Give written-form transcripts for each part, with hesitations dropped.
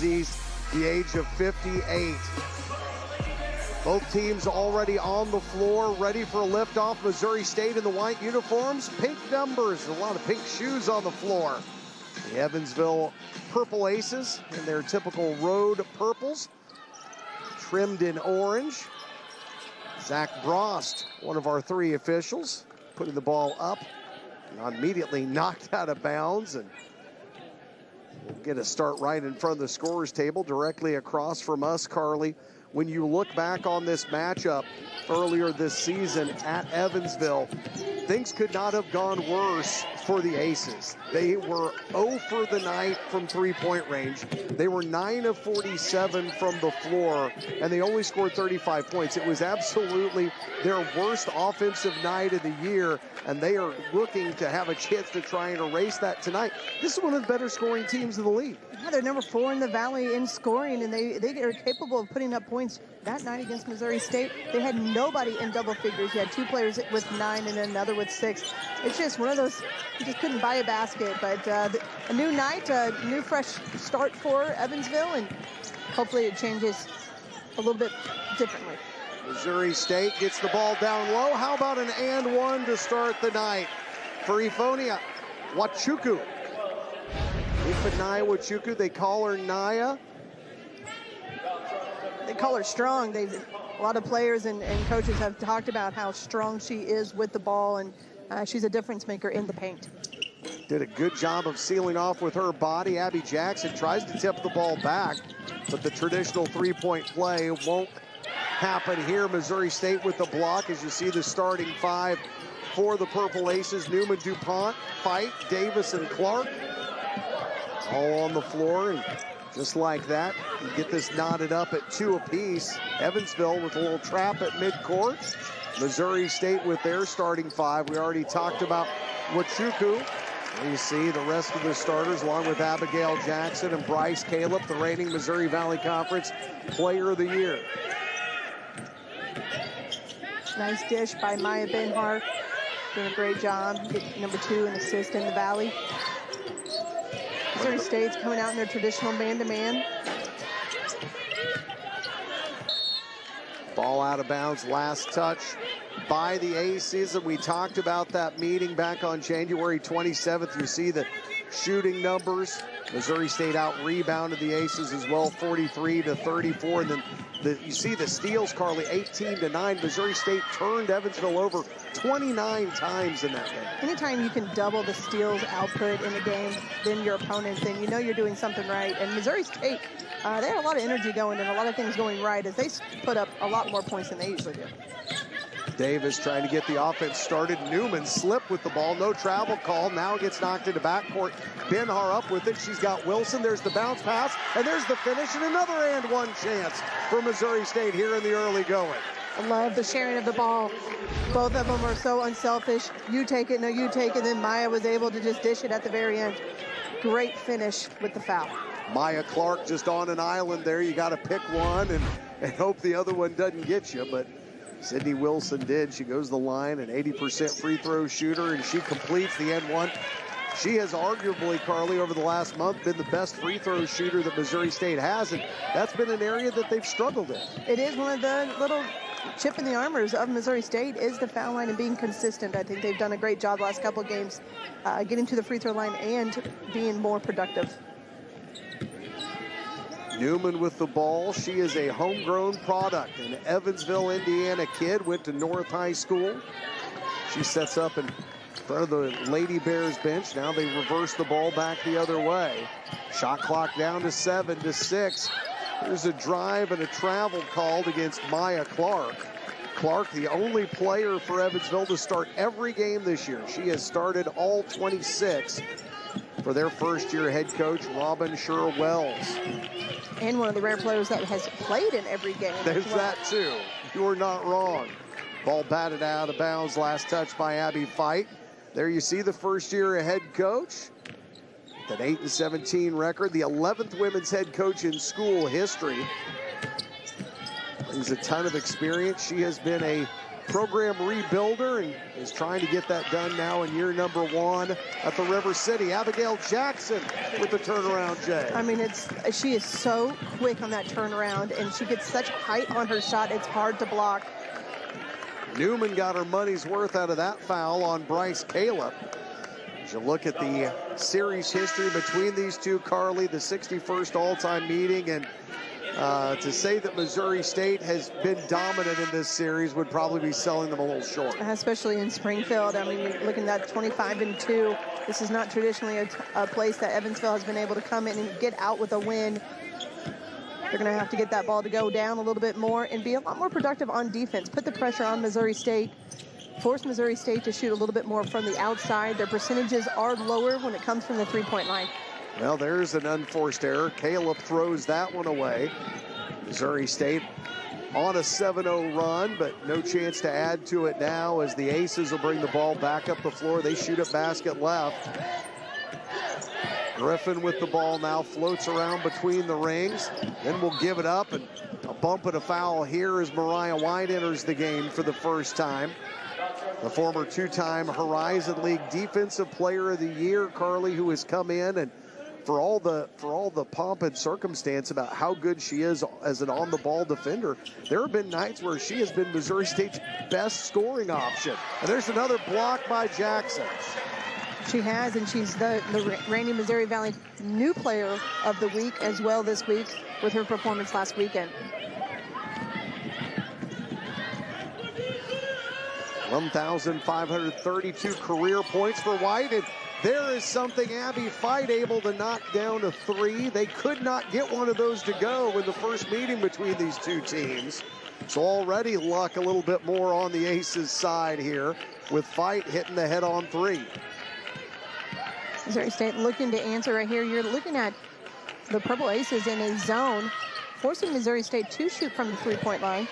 these the age of 58. Both teams already on the floor, ready for a liftoff. Missouri State in the white uniforms, pink numbers, a lot of pink shoes on the floor. The Evansville Purple Aces in their typical road purples, trimmed in orange. Zach Brost, one of our 3 officials, putting the ball up, and immediately knocked out of bounds, and we'll get a start right in front of the scorer's table, directly across from us, Carly. When you look back on this matchup earlier this season at Evansville, things could not have gone worse for the Aces. They were 0 for the night from three-point range. They were 9 of 47 from the floor, and they only scored 35 points. It was absolutely their worst offensive night of the year, and they are looking to have a chance to try and erase that tonight. This is one of the better scoring teams in the league. Yeah, they're number 4 in the Valley in scoring, and they are capable of putting up points. That night against Missouri State, they had nobody in double figures. You had 2 players with 9 and another with 6. It's just one of those, you just couldn't buy a basket. But a new night, a new fresh start for Evansville, and hopefully it changes a little bit differently. Missouri State gets the ball down low. How about an and one to start the night for Ifonia Wachuku? Ifanaya Wachuku, they call her Naya. They call her strong. A lot of players and coaches have talked about how strong she is with the ball, and she's a difference maker in the paint. Did a good job of sealing off with her body. Abby Jackson tries to tip the ball back, but the traditional three-point play won't happen here. Missouri State with the block, as you see the starting 5 for the Purple Aces. Newman, DuPont, Fight, Davis, and Clark all on the floor, and just like that, you get this knotted up at 2 apiece. Evansville with a little trap at midcourt. Missouri State with their starting 5. We already talked about Wachuku. You see the rest of the starters, along with Abigail Jackson and Bryce Caleb, the reigning Missouri Valley Conference Player of the Year. Nice dish by Maya Benhar. Doing a great job. Number 2 in assist in the Valley. Missouri State's coming out in their traditional man-to-man. Ball out of bounds, last touch by the Aces, and we talked about that meeting back on January 27th. You see the shooting numbers. Missouri State out-rebounded the Aces as well, 43-34, and then you see the steals, Carly, 18-9. Missouri State turned Evansville over 29 times in that game. Anytime you can double the steals output in a game than your opponent, then you know you're doing something right. And Missouri State, they had a lot of energy going and a lot of things going right as they put up a lot more points than they usually do. Davis trying to get the offense started. Newman slipped with the ball. No travel call. Now gets knocked into backcourt. Benhar up with it. She's got Wilson. There's the bounce pass. And there's the finish. And another and one chance for Missouri State here in the early going. I love the sharing of the ball. Both of them are so unselfish. You take it, no, you take it. Then Maya was able to just dish it at the very end. Great finish with the foul. Maya Clark just on an island there. You got to pick one and hope the other one doesn't get you. But Sydney Wilson did. She goes to the line, an 80% free throw shooter, and she completes the end one. She has arguably, Carly, over the last month been the best free throw shooter that Missouri State has, and that's been an area that they've struggled in. It is one of the little chip in the armors of Missouri State is the foul line and being consistent. I think they've done a great job the last couple of games getting to the free throw line and being more productive. Newman with the ball. She is a homegrown product, an Evansville, Indiana kid, went to North High School. She sets up in front of the Lady Bears bench. Now they reverse the ball back the other way. Shot clock down to 7-6. There's a drive and a travel called against Maya Clark. Clark, the only player for Evansville to start every game this year. She has started all 26 for their first-year head coach, Robin Sher-Wells. And one of the rare players that has played in every game. There's that, too. You are not wrong. Ball batted out of bounds, last touch by Abby Fight. There you see the first-year head coach. An 8-17 record, the 11th women's head coach in school history. Brings a ton of experience. She has been a program rebuilder and is trying to get that done now in year number 1 at the River City. Abigail Jackson with the turnaround, Jay. I mean, she is so quick on that turnaround, and she gets such height on her shot, it's hard to block. Newman got her money's worth out of that foul on Bryce Caleb. As you look at the series history between these two, Carly, the 61st all-time meeting, and to say that Missouri State has been dominant in this series would probably be selling them a little short. Especially in Springfield. I mean, you're looking at 25-2. This is not traditionally a place that Evansville has been able to come in and get out with a win. They're going to have to get that ball to go down a little bit more and be a lot more productive on defense. Put the pressure on Missouri State. Force Missouri State to shoot a little bit more from the outside. Their percentages are lower when it comes from the three-point line. Well, there's an unforced error. Caleb throws that one away. Missouri State on a 7-0 run, but no chance to add to it now as the Aces will bring the ball back up the floor. They shoot at basket left. Griffin with the ball now, floats around between the rings, then will give it up, and a bump and a foul here as Mariah White enters the game for the first time. The former two-time Horizon League Defensive Player of the Year, Carly, who has come in, and for all the pomp and circumstance about how good she is as an on-the-ball defender, there have been nights where she has been Missouri State's best scoring option. And there's another block by Jackson. She has, and she's the reigning Missouri Valley New Player of the Week as well this week with her performance last weekend. 1,532 career points for White, and there is something Abby Fight able to knock down to 3. They could not get one of those to go in the first meeting between these two teams. So already luck a little bit more on the Aces side here with Fight hitting the head-on 3. Missouri State looking to answer right here. You're looking at the Purple Aces in a zone, forcing Missouri State to shoot from the three-point line.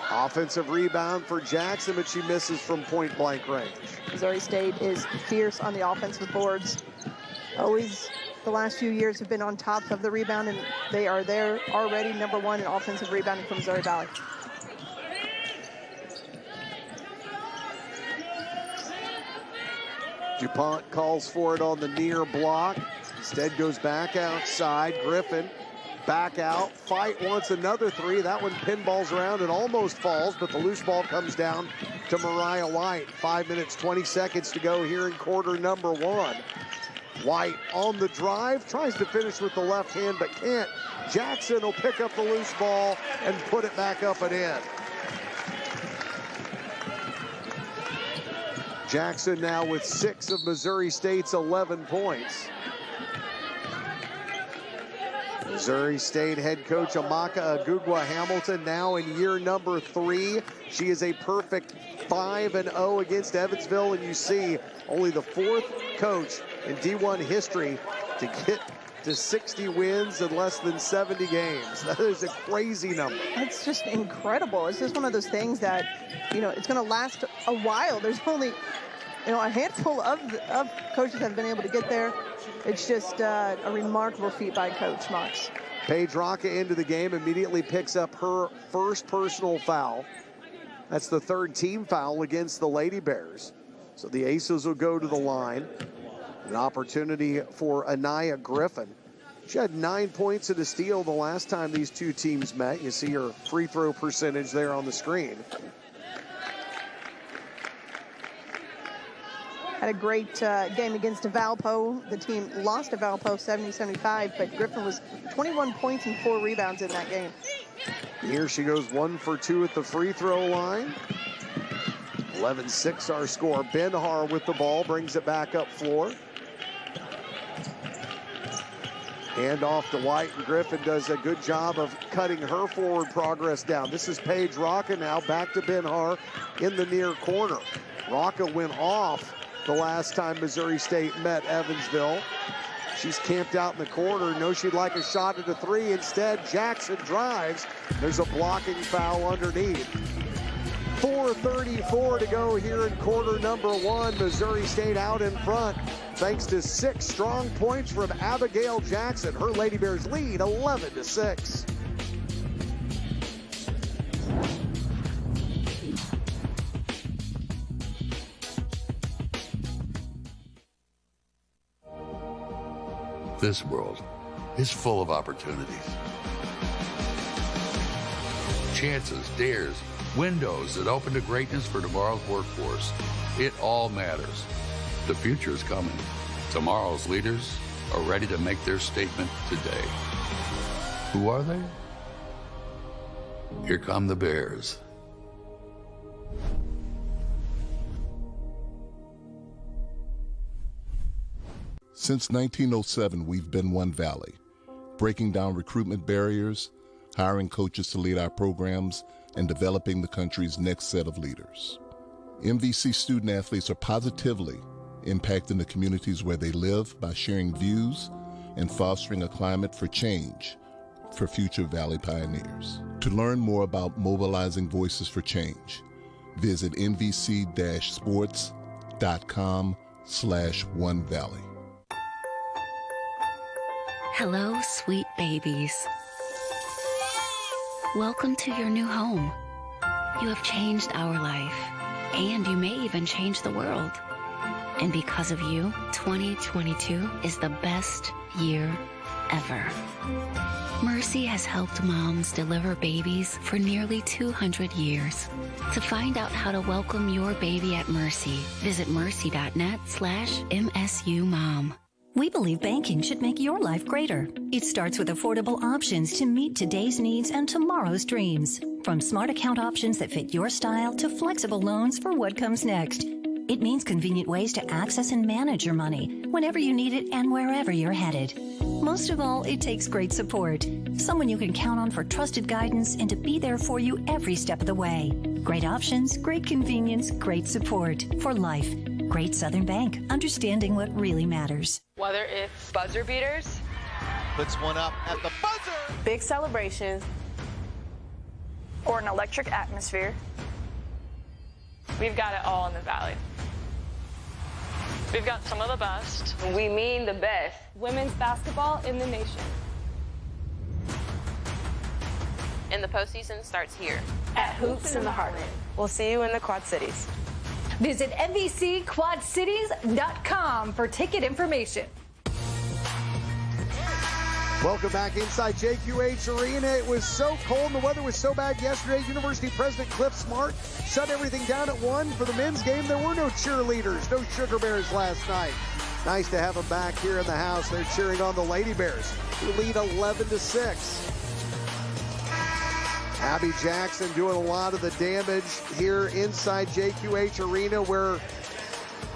Offensive rebound for Jackson, but she misses from point-blank range. Missouri State is fierce on the offensive boards. Always, the last few years have been on top of the rebound, and they are there already #1 in offensive rebounding for Missouri Valley. DuPont calls for it on the near block. Instead goes back outside. Griffin back out. Fight wants another 3. That one pinballs around and almost falls, but the loose ball comes down to Mariah White. 5 minutes, 20 seconds to go here in quarter number 1. White on the drive, tries to finish with the left hand, but can't. Jackson will pick up the loose ball and put it back up and in. Jackson now with 6 of Missouri State's 11 points. Missouri State head coach Amaka Agugwa Hamilton now in year number 3. She is a perfect 5-0 against Evansville, and you see only the 4th coach in D1 history to get to 60 wins in less than 70 games. That is a crazy number. It's just incredible. It's just one of those things that, you know, it's going to last a while. There's only, you know, a handful of coaches that have been able to get there. It's just a remarkable feat by Coach Mox. Paige Rocca into the game, immediately picks up her first personal foul. That's the 3rd team foul against the Lady Bears. So the Aces will go to the line. An opportunity for Anaya Griffin. She had 9 points and a steal the last time these two teams met. You see her free throw percentage there on the screen. Had a great game against Valpo. The team lost to Valpo 70-75, but Griffin was 21 points and 4 rebounds in that game. Here she goes 1 for 2 at the free throw line. 11-6 our score. Benhar with the ball, brings it back up floor. Hand off to White, and Griffin does a good job of cutting her forward progress down. This is Paige Rocca now, back to Benhar in the near corner. Rocca went off the last time Missouri State met Evansville. She's camped out in the corner, knows she'd like a shot at the 3. Instead, Jackson drives. There's a blocking foul underneath. 4:34 to go here in quarter number 1. Missouri State out in front thanks to 6 strong points from Abigail Jackson. Her Lady Bears lead 11-6. This world is full of opportunities. Chances, dares, windows that open to greatness for tomorrow's workforce. It all matters. The future is coming. Tomorrow's leaders are ready to make their statement today. Who are they? Here come the Bears. Since 1907, we've been One Valley, breaking down recruitment barriers, hiring coaches to lead our programs, and developing the country's next set of leaders. MVC student athletes are positively impacting the communities where they live by sharing views and fostering a climate for change for future Valley pioneers. To learn more about mobilizing voices for change, visit nvc-sports.com/OneValley. Hello, sweet babies. Welcome to your new home. You have changed our life, and you may even change the world. And because of you, 2022 is the best year ever. Mercy has helped moms deliver babies for nearly 200 years. To find out how to welcome your baby at Mercy, visit mercy.net/MSUmom. We believe banking should make your life greater. It starts with affordable options to meet today's needs and tomorrow's dreams. From smart account options that fit your style to flexible loans for what comes next. It means convenient ways to access and manage your money whenever you need it and wherever you're headed. Most of all, it takes great support. Someone you can count on for trusted guidance and to be there for you every step of the way. Great options, great convenience, great support for life. Great Southern Bank, understanding what really matters. Whether it's buzzer beaters, puts one up at the buzzer, big celebrations, or an electric atmosphere, we've got it all in the Valley. We've got some of the best. We mean the best. Women's basketball in the nation. And the postseason starts here. At Hoops in the Heartland. We'll see you in the Quad Cities. Visit NBCQuadCities.com for ticket information. Welcome back inside JQH Arena. It was so cold and the weather was so bad yesterday. University President Cliff Smart shut everything down at 1 for the men's game. There were no cheerleaders, no Sugar Bears last night. Nice to have them back here in the house. They're cheering on the Lady Bears, who lead 11-6. Abby Jackson doing a lot of the damage here inside JQH Arena, where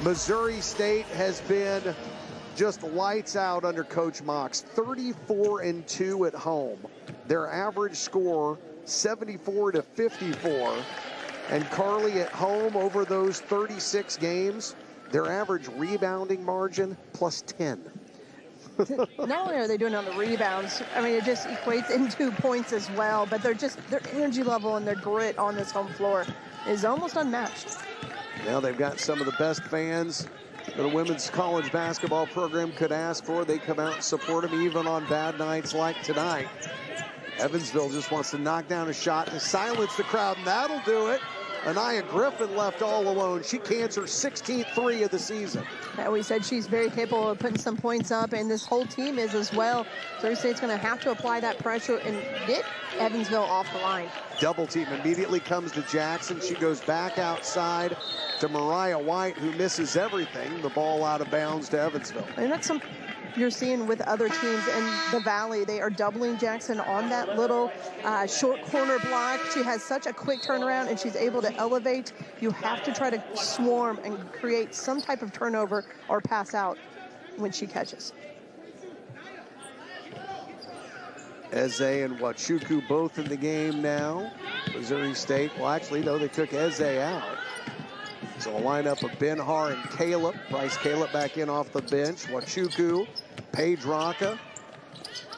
Missouri State has been just lights out under Coach Mox. 34-2 at home. Their average score 74-54. And Carly at home over those 36 games, their average rebounding margin +10. Not only are they doing it on the rebounds, I mean, it just equates into points as well, but their energy level and their grit on this home floor is almost unmatched. Now they've got some of the best fans that a women's college basketball program could ask for. They come out and support them even on bad nights like tonight. Evansville just wants to knock down a shot to silence the crowd, and that'll do it. Anaya Griffin left all alone. She cans her 16th three of the season. Yeah, we said she's very capable of putting some points up, and this whole team is as well. Missouri State's going to have to apply that pressure and get Evansville off the line. Double team immediately comes to Jackson. She goes back outside to Mariah White, who misses everything. The ball out of bounds to Evansville. And that's some you're seeing with other teams in the Valley. They are doubling Jackson on that little short corner block. She has such a quick turnaround, and she's able to elevate. You have to try to swarm and create some type of turnover or pass out when she catches. Eze and Wachuku both in the game now. Missouri State, well, actually, no, they took Eze out. So a lineup of Ben-Har and Caleb. Bryce Caleb back in off the bench. Wachuku, Paige Rocca.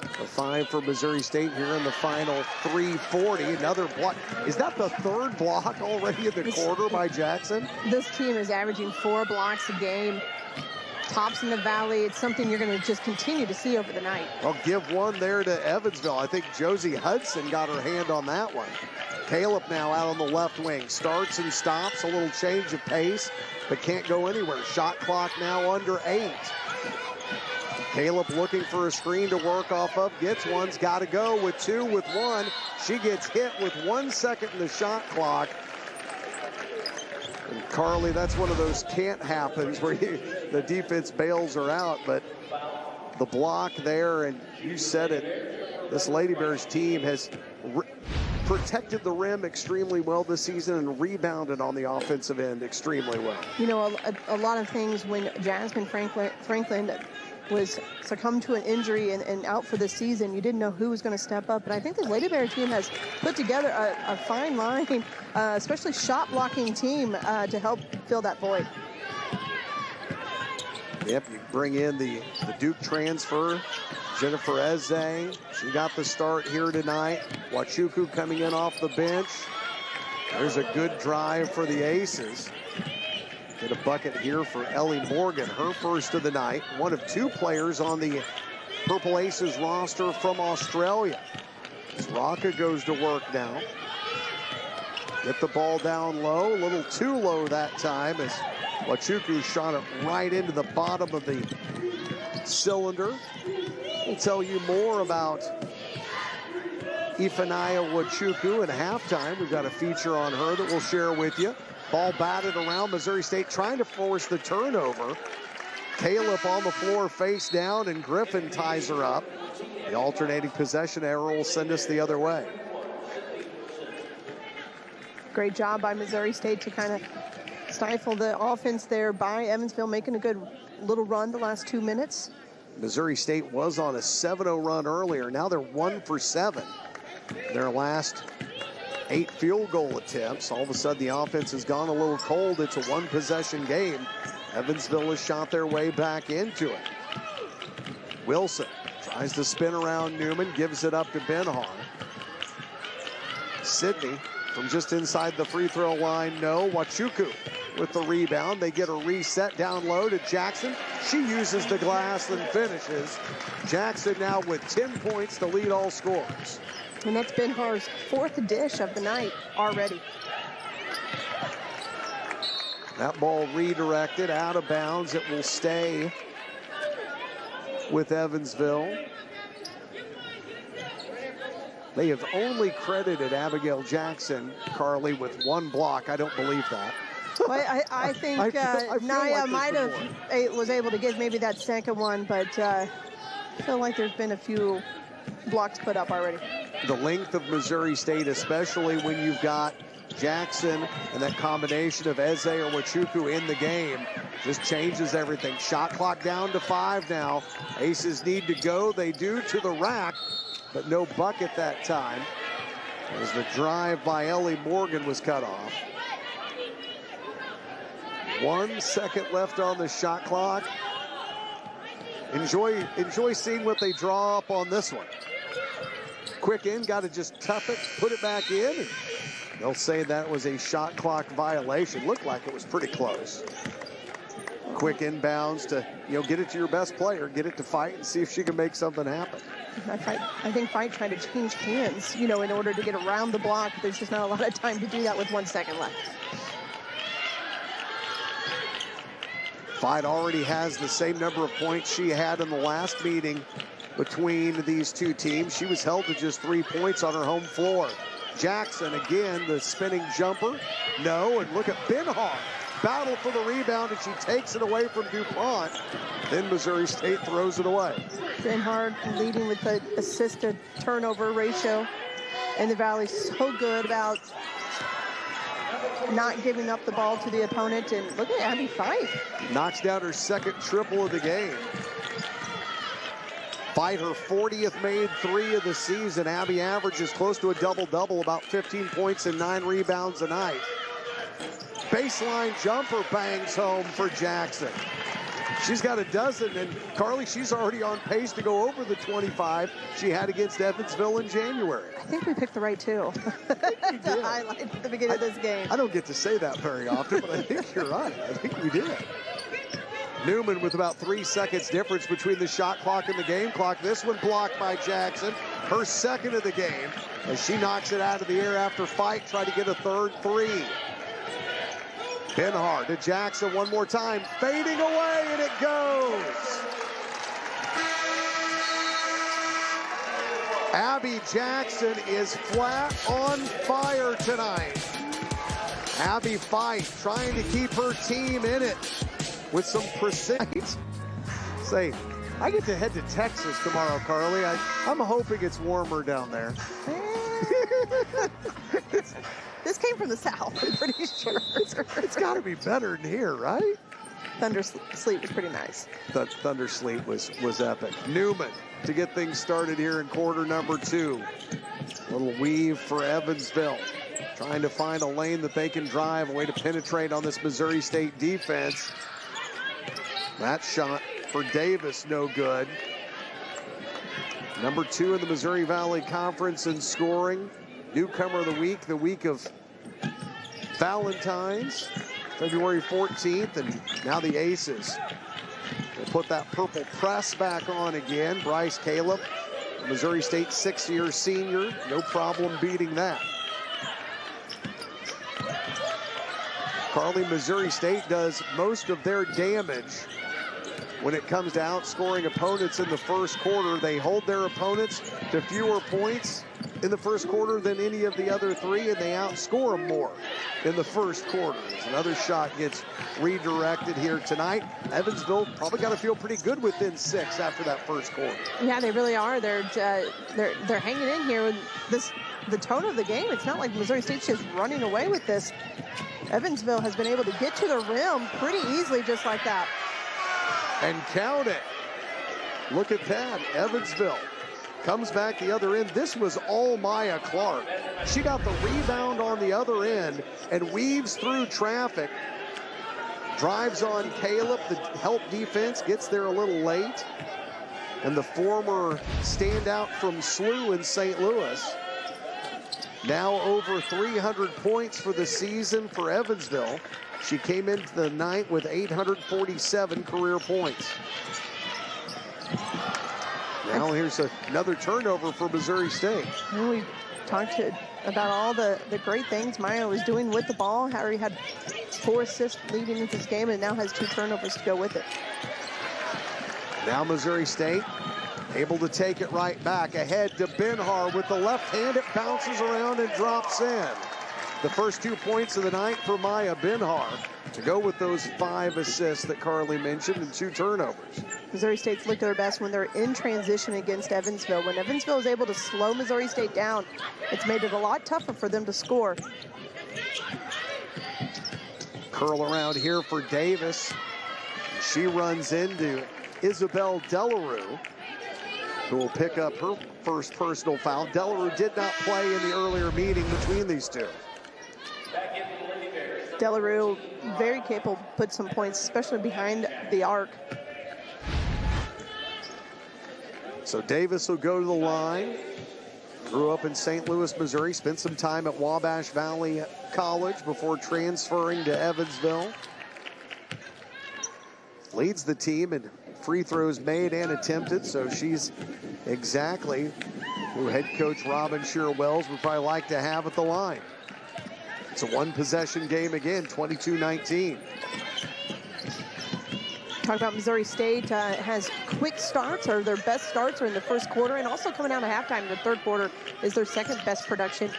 The 5 for Missouri State here in the final 3:40. Another block. Is that the third block already in the quarter by Jackson? This team is averaging 4 blocks a game. Tops in the Valley. It's something you're going to just continue to see over the night. I'll give one there to Evansville. I think Josie Hudson got her hand on that one. Caleb now out on the left wing. Starts and stops. A little change of pace, but can't go anywhere. Shot clock now under 8. Caleb looking for a screen to work off of, gets one's got to go with 2 with 1. She gets hit with 1 second in the shot clock. And Carly, that's one of those can't happens where the defense bails her out, but the block there, and you said it, this Lady Bears team has protected the rim extremely well this season and rebounded on the offensive end extremely well. You know, a lot of things when Jasmine Franklin was succumbed to an injury and out for the season, you didn't know who was going to step up. But I think the Lady Bear team has put together a fine line, especially shot blocking team to help fill that void. Yep, you bring in the Duke transfer, Jennifer Eze. She got the start here tonight. Wachuku coming in off the bench. There's a good drive for the Aces. Get a bucket here for Ellie Morgan, her first of the night. One of 2 players on the Purple Aces roster from Australia. As Raka goes to work now. Get the ball down low, a little too low that time as Wachuku shot it right into the bottom of the cylinder. We'll tell you more about Ifanaya Wachuku at halftime. We've got a feature on her that we'll share with you. Ball batted around. Missouri State trying to force the turnover. Caleb on the floor face down, and Griffin ties her up. The alternating possession error will send us the other way. Great job by Missouri State to kind of stifle the offense there by Evansville, making a good little run the last 2 minutes. Missouri State was on a 7-0 run earlier. Now they're 1 for 7. Their last 8 field goal attempts. All of a sudden, the offense has gone a little cold. It's a 1-possession game. Evansville has shot their way back into it. Wilson tries to spin around Newman, gives it up to Benhar. Sydney from just inside the free throw line, no. Wachuku with the rebound. They get a reset down low to Jackson. She uses the glass and finishes. Jackson now with 10 points to lead all scorers. And that's Benhar's 4th dish of the night already. That ball redirected out of bounds. It will stay with Evansville. They have only credited Abigail Jackson, Carly, with 1 block. I don't believe that. Well, I think Naya might have was able to get maybe that second one, but I feel like there's been a few blocks put up already. The length of Missouri State, especially when you've got Jackson and that combination of Eze or Wachuku in the game, just changes everything. Shot clock down to 5 now. Aces need to go. They do to the rack, but no bucket that time as the drive by Ellie Morgan was cut off. 1 second left on the shot clock. Enjoy seeing what they draw up on this one. Quick in, got to just tough it, put it back in. And they'll say that was a shot clock violation. Looked like it was pretty close. Quick inbounds to, get it to your best player, get it to Fight and see if she can make something happen. I think Fight tried to change hands, in order to get around the block. There's just not a lot of time to do that with 1 second left. Fight already has the same number of points she had in the last meeting between these 2 teams. She was held to just 3 points on her home floor. Jackson again, the spinning jumper. No, and look at Benhar. Battle for the rebound, and she takes it away from DuPont. Then Missouri State throws it away. Benhar leading with the assist to turnover ratio in the Valley. So good about not giving up the ball to the opponent. And look at Abby Fight. Knocks down her 2nd triple of the game. Fight her 40th made 3 of the season. Abby averages close to a double-double, about 15 points and 9 rebounds a night. Baseline jumper bangs home for Jackson. She's got a dozen, and Carly, she's already on pace to go over the 25 she had against Evansville in January. I think we picked the right 2 to highlight at the beginning of this game. I don't get to say that very often, but I think you're right. I think we did. Newman with about 3 seconds difference between the shot clock and the game clock. This one blocked by Jackson, her 2nd of the game, as she knocks it out of the air after Fight, try to get a 3rd 3. Benhar to Jackson one more time, fading away, and it goes. Abby Jackson is flat on fire tonight. Abby Fight trying to keep her team in it with some precision. Say, I get to head to Texas tomorrow, Carly. I'm hoping it's warmer down there. This came from the south, I'm pretty sure. It's got to be better than here, right? Thunder Sleep was pretty nice. The Thunder Sleep was epic. Newman to get things started here in quarter number 2. Little weave for Evansville. Trying to find a lane that they can drive, a way to penetrate on this Missouri State defense. That shot for Davis, no good. Number 2 in the Missouri Valley Conference in scoring. Newcomer of the week of Valentine's, February 14th, and now the Aces will put that purple press back on again. Bryce Caleb, Missouri State 6-year senior, no problem beating that. Carly, Missouri State does most of their damage when it comes to outscoring opponents in the first quarter. They hold their opponents to fewer points in the first quarter than any of the other 3, and they outscore them more in the first quarter. Another shot gets redirected here tonight. Evansville probably got to feel pretty good within 6 after that first quarter. Yeah, they really are. They're hanging in here with the tone of the game. It's not like Missouri State's just running away with this. Evansville has been able to get to the rim pretty easily just like that. And count it. Look at that. Evansville comes back the other end. This was all Maya Clark. She got the rebound on the other end and weaves through traffic. Drives on Caleb. The help defense gets there a little late. And the former standout from SLU in St. Louis. Now over 300 points for the season for Evansville. She came into the night with 847 career points. Now here's another turnover for Missouri State. We talked about all the great things Maya was doing with the ball. Harry had 4 assists leading into this game and now has 2 turnovers to go with it. Now Missouri State able to take it right back ahead to Benhar with the left hand. It bounces around and drops in. The first 2 points of the night for Maya Benhar to go with those 5 assists that Carly mentioned and 2 turnovers. Missouri State's looked their best when they're in transition against Evansville. When Evansville is able to slow Missouri State down, it's made it a lot tougher for them to score. Curl around here for Davis. She runs into Isabel Delarue, who will pick up her first personal foul. Delarue did not play in the earlier meeting between these 2. Delarue, very capable, put some points, especially behind the arc. So Davis will go to the line. Grew up in St. Louis, Missouri, spent some time at Wabash Valley College before transferring to Evansville. Leads the team in free throws made and attempted, so she's exactly who head coach Robin Shearer-Wells would probably like to have at the line. It's a 1-possession game again, 22-19. Talk about Missouri State has quick starts, or their best starts are in the first quarter, and also coming out of halftime, the third quarter is their second best production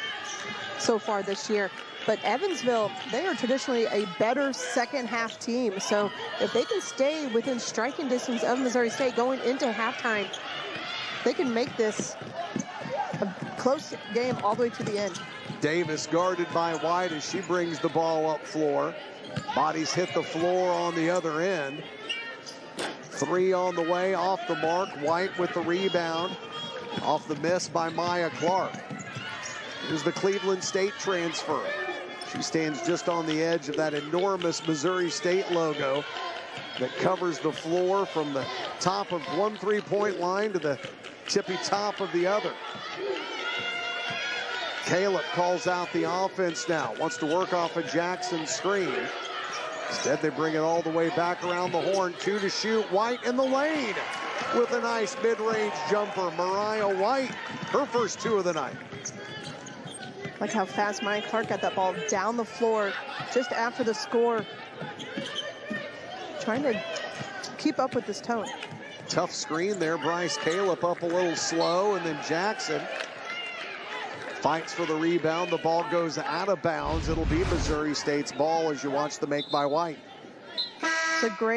so far this year. But Evansville, they are traditionally a better second half team. So if they can stay within striking distance of Missouri State going into halftime, they can make this a close game all the way to the end. Davis guarded by White as she brings the ball up floor. Bodies hit the floor on the other end. 3 on the way, off the mark. White with the rebound. Off the miss by Maya Clark. Here's the Cleveland State transfer. She stands just on the edge of that enormous Missouri State logo that covers the floor from the top of one 3-point line to the tippy top of the other. Caleb calls out the offense now. Wants to work off a Jackson screen. Instead, they bring it all the way back around the horn. 2 to shoot. White in the lane with a nice mid-range jumper. Mariah White, her first 2 of the night. Like how fast Maya Clark got that ball down the floor just after the score. Trying to keep up with this tone. Tough screen there. Bryce Caleb up a little slow, and then Jackson fights for the rebound. The ball goes out of bounds. It'll be Missouri State's ball as you watch the make by White.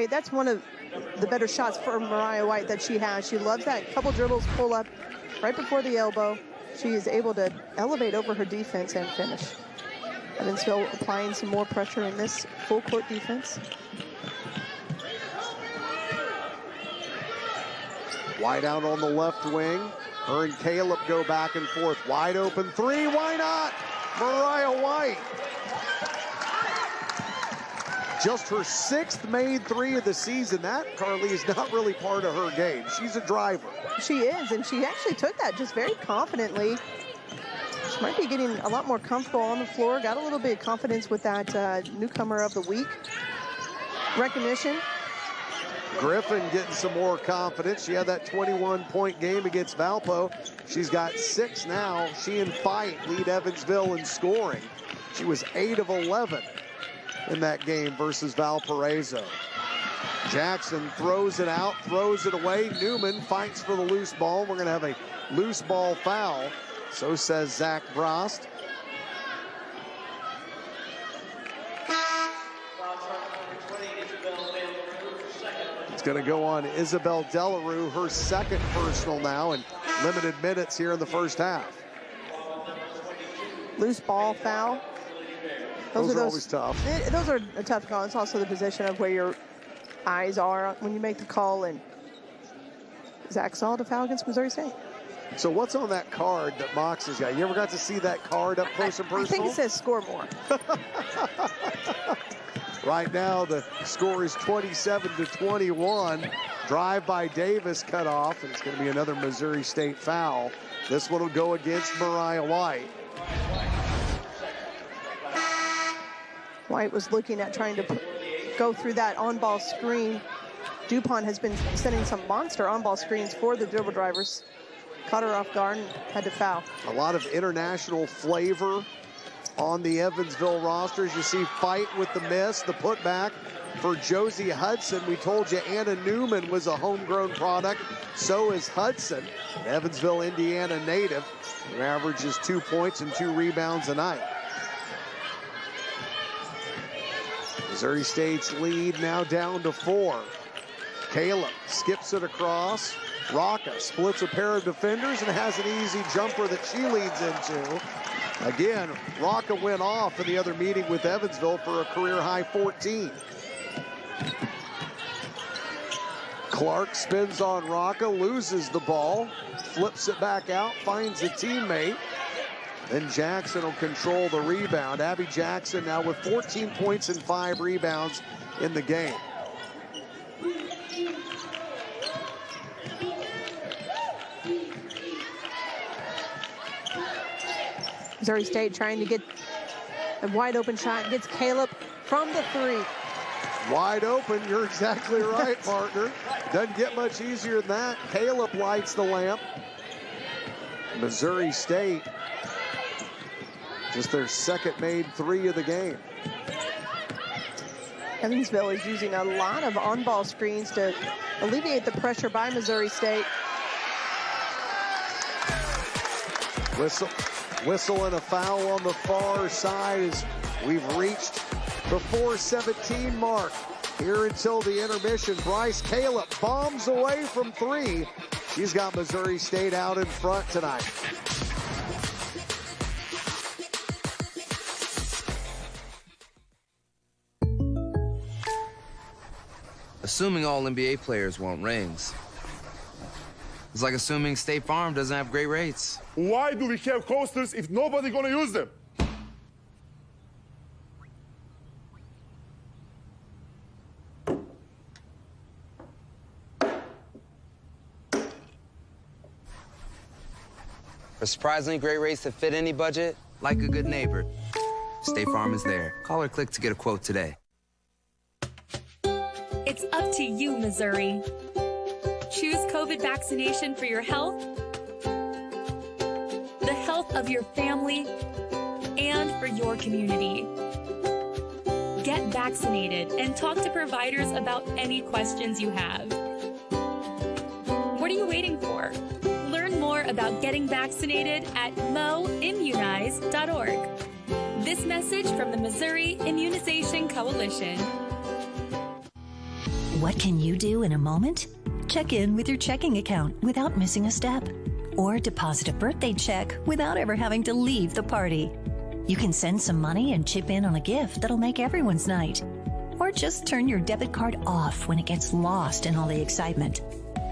That's one of the better shots for Mariah White that she has. She loves that couple dribbles, pull up right before the elbow. She is able to elevate over her defense and finish. Evansville applying some more pressure in this full court defense. White out on the left wing. Her and Caleb go back and forth. Wide open three. Why not? Mariah White. Just her 6th made three of the season. That, Carly, is not really part of her game. She's a driver. She is, and she actually took that just very confidently. She might be getting a lot more comfortable on the floor. Got a little bit of confidence with that newcomer of the week recognition. Griffin getting some more confidence. She had that 21-point game against Valpo. She's got 6 now. She and Fight lead Evansville in scoring. She was 8 of 11 in that game versus Valparaiso. Jackson throws it out, throws it away. Newman fights for the loose ball. We're going to have a loose ball foul. So says Zach Brost. It's going to go on Isabel Delarue, her 2nd personal now, and limited minutes here in the first half. Loose ball foul. Those are always tough. Those are a tough call. It's also the position of where your eyes are when you make the call. And Zach saw the foul against Missouri State. So what's on that card that Mox has got? You ever got to see that card up close and personal? I think it says score more. Right now, the score is 27-21. Drive by Davis cut off, and it's going to be another Missouri State foul. This one will go against Mariah White. White was looking at trying to go through that on-ball screen. DuPont has been setting some monster on-ball screens for the dribble drivers. Caught her off guard and had to foul. A lot of international flavor on the Evansville rosters. You see Fight with the miss, the putback for Josie Hudson. We told you Anna Newman was a homegrown product. So is Hudson, an Evansville, Indiana native, who averages 2 points and 2 rebounds a night. Missouri State's lead now down to 4. Caleb skips it across. Rocca splits a pair of defenders and has an easy jumper that she leads into. Again, Rocca went off in the other meeting with Evansville for a career-high 14. Clark spins on Rocca, loses the ball, flips it back out, finds a teammate. Then Jackson will control the rebound. Abby Jackson now with 14 points and 5 rebounds in the game. Missouri State trying to get a wide open shot, gets Caleb from the 3. Wide open, you're exactly right, partner. Doesn't get much easier than that. Caleb lights the lamp. Missouri State, just their 2nd made 3 of the game. Evansville is using a lot of on-ball screens to alleviate the pressure by Missouri State. Whistle and a foul on the far side as we've reached the 4:17 mark. Here until the intermission, Bryce Caleb bombs away from 3. She's got Missouri State out in front tonight. Assuming all NBA players want rings. It's like assuming State Farm doesn't have great rates. Why do we have coasters if nobody gonna use them? For surprisingly great rates that fit any budget, like a good neighbor, State Farm is there. Call or click to get a quote today. It's up to you, Missouri. Choose COVID vaccination for your health, the health of your family, and for your community. Get vaccinated and talk to providers about any questions you have. more about getting vaccinated at moimmunize.org. This message from the Missouri Immunization Coalition. What can you do in a moment? Check in with your checking account without missing a step. Or deposit a birthday check without ever having to leave the party. You can send some money and chip in on a gift that'll make everyone's night. Or just turn your debit card off when it gets lost in all the excitement.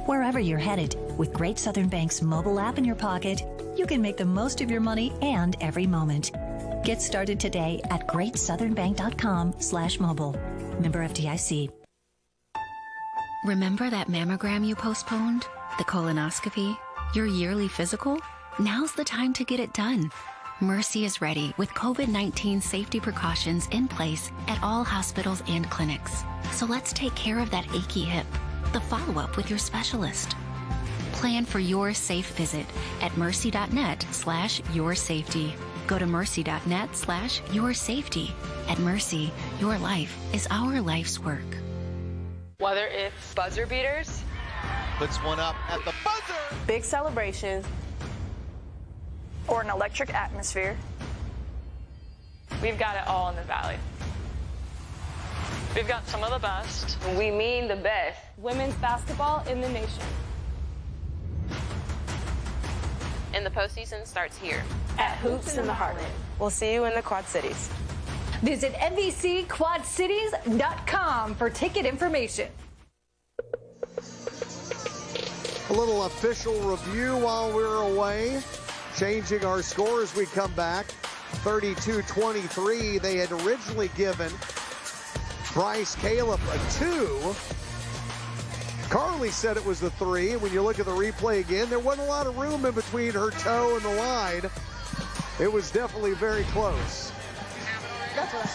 Wherever you're headed, with Great Southern Bank's mobile app in your pocket, you can make the most of your money and every moment. Get started today at greatsouthernbank.com/mobile. Member FDIC. Remember that mammogram you postponed? The colonoscopy? Your yearly physical? Now's the time to get it done. Mercy is ready with COVID-19 safety precautions in place at all hospitals and clinics. So let's take care of that achy hip. The follow-up with your specialist. Plan for your safe visit at mercy.net/yoursafety. Go to mercy.net/yoursafety. At Mercy, your life is our life's work. Whether it's buzzer beaters, Puts one up at the buzzer. big celebrations, or an electric atmosphere, we've got it all in the Valley. We've got some of the best. we mean the best. Women's basketball in the nation. And the postseason starts here. At Hoops in the Heartland. We'll see you in the Quad Cities. Visit MVCQuadCities.com for ticket information. A little official review while we're away. Changing our score as we come back. 32-23. They had originally given Bryce Caleb a 2. Carly said it was a 3. When you look at the replay again, there wasn't a lot of room in between her toe and the line. It was definitely very close. That's what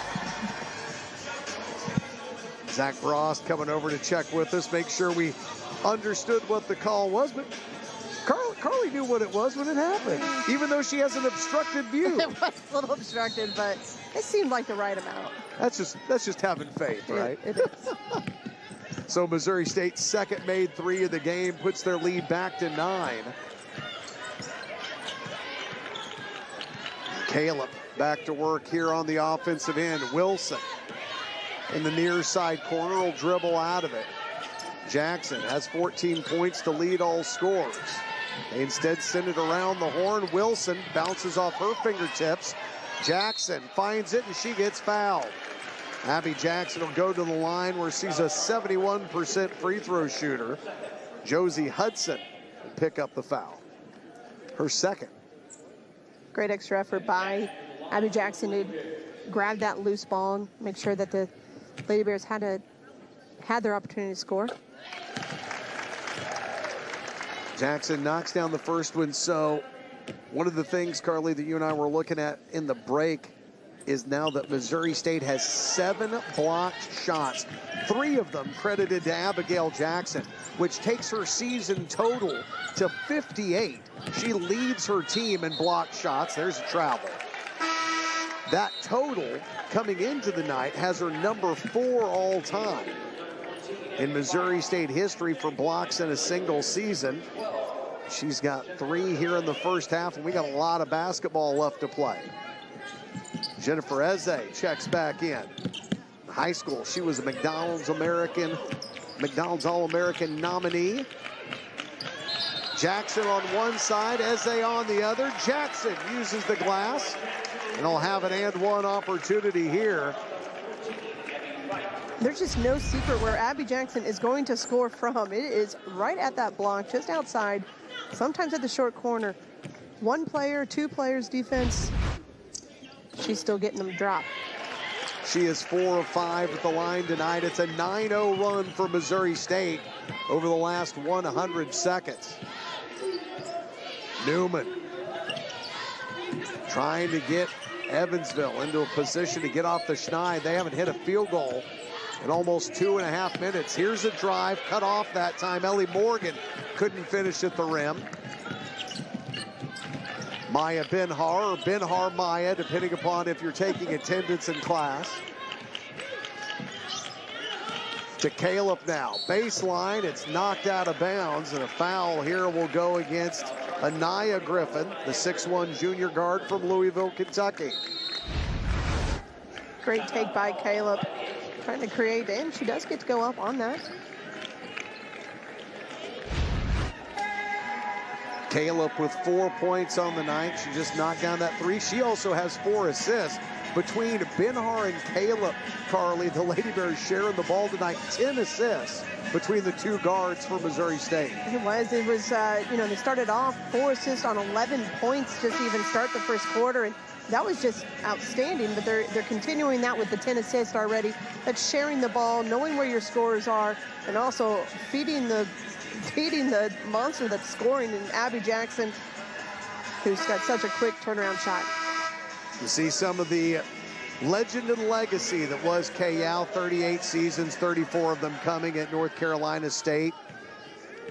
Zach Frost coming over to check with us, make sure we understood what the call was, but Carly knew what it was when it happened, even though she has an obstructed view. It was a little obstructed, but it seemed like the right amount. That's just having faith, right? It is. So Missouri State's second made 3 of the game puts their lead back to 9. Caleb back to work here on the offensive end. Wilson in the near side corner will dribble out of it. Jackson has 14 points to lead all scorers. They instead send it around the horn. Wilson bounces off her fingertips. Jackson finds it and she gets fouled. Abby Jackson will go to the line where she's a 71% free throw shooter. Josie Hudson will pick up the foul. Her second. Great extra effort by Abby Jackson to grab that loose ball and make sure that the Lady Bears had their opportunity to score. Jackson knocks down the first one. So one of the things, Carly, that you and I were looking at in the break is now that Missouri State has 7 blocked shots, 3 of them credited to Abigail Jackson, which takes her season total to 58. She leads her team in blocked shots. There's a travel. That total coming into the night has her number 4 all time in Missouri State history for blocks in a single season. She's got 3 here in the first half, and we got a lot of basketball left to play. Jennifer Eze checks back in. In high school, she was a McDonald's All-American nominee. Jackson on one side, Eze on the other. Jackson uses the glass, and he'll have an and one opportunity here. There's just no secret where Abby Jackson is going to score from. It is right at that block, just outside, sometimes at the short corner. 1 player, 2 players defense. She's still getting them dropped. She is 4 of 5 at the line tonight. It's a 9-0 run for Missouri State over the last 100 seconds. Newman trying to get Evansville into a position to get off the schneid. They haven't hit a field goal in almost 2.5 minutes. Here's a drive, cut off that time. Ellie Morgan couldn't finish at the rim. Maya Benhar, or Benhar Maya, depending upon if you're taking attendance in class. To Caleb now, baseline, it's knocked out of bounds, and a foul here will go against Anaya Griffin, the 6'1 junior guard from Louisville, Kentucky. Great take by Caleb, trying to create, and she does get to go up on that. Caleb with 4 points on the night. She just knocked down that three. She also has 4 assists. Between Binhar and Caleb, Carly, the Lady Bears sharing the ball tonight, 10 assists between the two guards for Missouri State. It was, you know, they started off 4 assists on 11 points just to even start the first quarter, and that was just outstanding, but they're continuing that with the 10 assists already. That's sharing the ball, knowing where your scores are, and also feeding the monster that's scoring in Abby Jackson, who's got such a quick turnaround shot. You see some of the legend and legacy that was Kayal, 38 seasons, 34 of them coming at North Carolina State,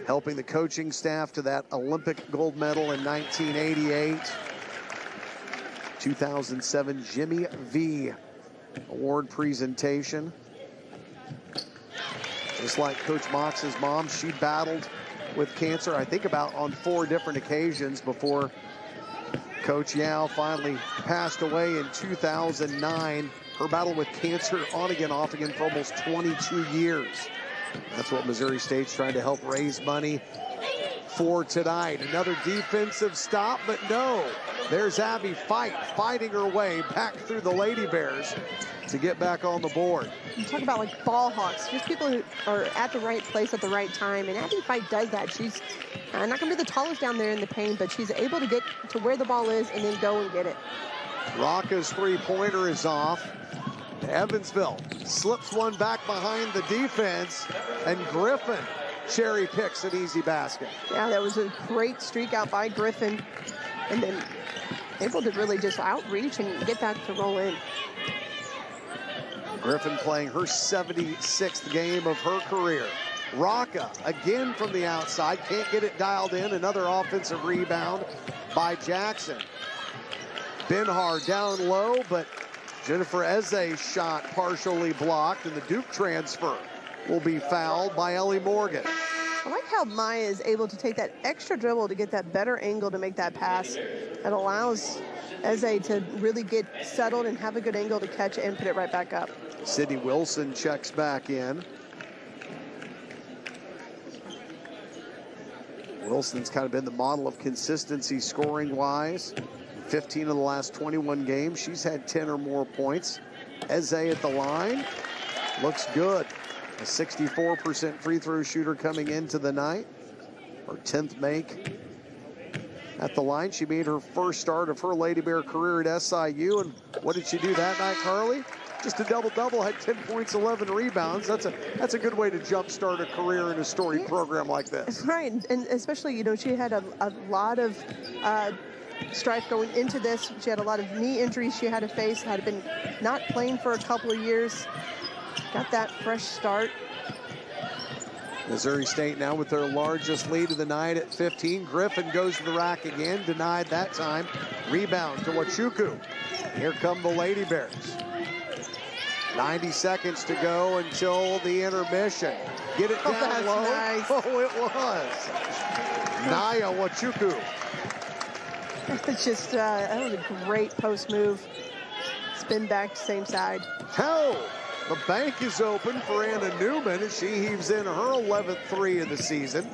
helping the coaching staff to that Olympic gold medal in 1988. 2007 Jimmy V award presentation. Just like Coach Mox's mom, she battled with cancer, I think about on 4 different occasions before Coach Yao finally passed away in 2009. Her battle with cancer on again, off again for almost 22 years. That's what Missouri State's trying to help raise money for tonight. Another defensive stop, but no. There's Abby fighting her way back through the Lady Bears to get back on the board. You talk about like ball hawks, just people who are at the right place at the right time, and Abby Fight does that. She's not going to be the tallest down there in the paint, but she's able to get to where the ball is and then go and get it. Rocca's three-pointer is off. Evansville slips one back behind the defense, and Griffin cherry picks an easy basket. Yeah, that was a great streak out by Griffin, and then able to really just outreach and get that to roll in. Griffin playing her 76th game of her career. Rocca again from the outside, can't get it dialed in. Another offensive rebound by Jackson. Binhar down low, but Jennifer Eze's shot partially blocked, and the Duke transfer will be fouled by Ellie Morgan. I like how Maya is able to take that extra dribble to get that better angle to make that pass. That allows Eze to really get settled and have a good angle to catch it and put it right back up. Sydney Wilson checks back in. Wilson's kind of been the model of consistency scoring-wise. 15 of the last 21 games, she's had 10 or more points. Eze at the line, looks good. A 64% free throw shooter coming into the night. Her 10th make at the line. She made her first start of her Lady Bear career at SIU. And what did she do that night, Carly? Just a double-double, had 10 points, 11 rebounds. That's a good way to jumpstart a career in a storied program like this. Right, and especially, you know, she had a lot of strife going into this. She had a lot of knee injuries she had to face, had been not playing for a couple of years. Got that fresh start. Missouri State now with their largest lead of the night at 15. Griffin goes to the rack again, denied that time. Rebound to Wachuku. Here come the Lady Bears. 90 seconds to go until the intermission. Get it down low. Nice. Oh, it was. Naya Wachuku. It's just, that was a great post move. Spin back, same side. How? The bank is open for Anna Newman as she heaves in her 11th three of the season.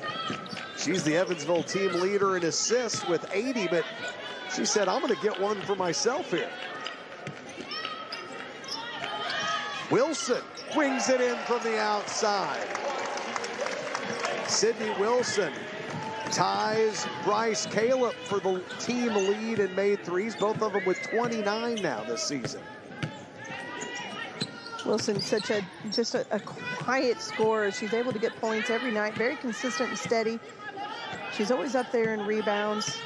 She's the Evansville team leader in assists with 80, but she said, I'm going to get one for myself here. Wilson brings it in from the outside. Sydney Wilson ties Bryce Caleb for the team lead in made threes, both of them with 29 now this season. Wilson's just a quiet scorer. She's able to get points every night, very consistent and steady. She's always up there in rebounds.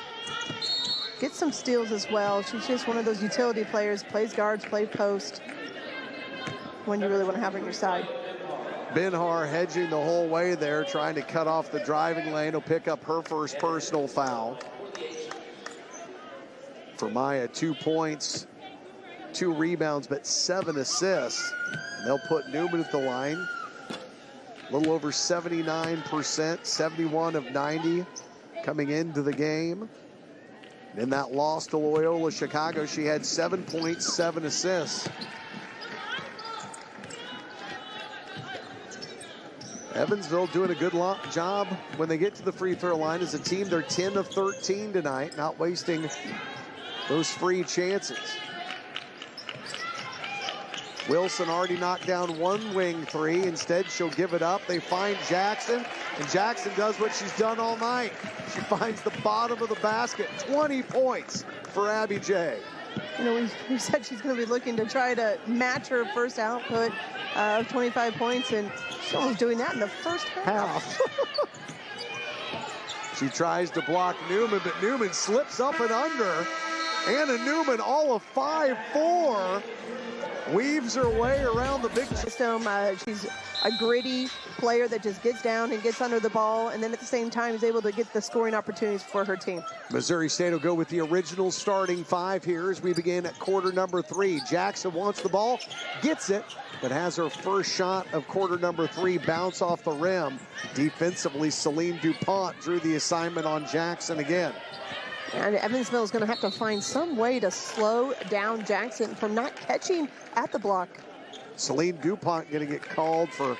Gets some steals as well. She's just one of those utility players, plays guards, plays post, when you really want to have her on your side. Binhar hedging the whole way there, trying to cut off the driving lane. Will pick up her first personal foul. For Maya, 2 points, 2 rebounds, but 7 assists. They'll put Newman at the line. A little over 79%, 71 of 90 coming into the game. In that loss to Loyola Chicago, she had 7 points, 7 assists. Evansville doing a good job when they get to the free throw line. As a team, they're 10 of 13 tonight, not wasting those free chances. Wilson already knocked down one wing three. Instead, she'll give it up. They find Jackson, and Jackson does what she's done all night. She finds the bottom of the basket. 20 points for Abby J. You know, we said she's going to be looking to try to match her first output of 25 points, and she's only doing that in the first half. She tries to block Newman, but Newman slips up and under. Anna Newman, all of 5'4", weaves her way around the big system. She's a gritty player that just gets down and gets under the ball, and then at the same time is able to get the scoring opportunities for her team. Missouri State will go with the original starting five here as we begin at quarter number 3. Jackson wants the ball, gets it, but has her first shot of quarter number 3 bounce off the rim. Defensively, Celine DuPont drew the assignment on Jackson again. And Evansville is going to have to find some way to slow down Jackson from not catching at the block. Celine DuPont going to get called for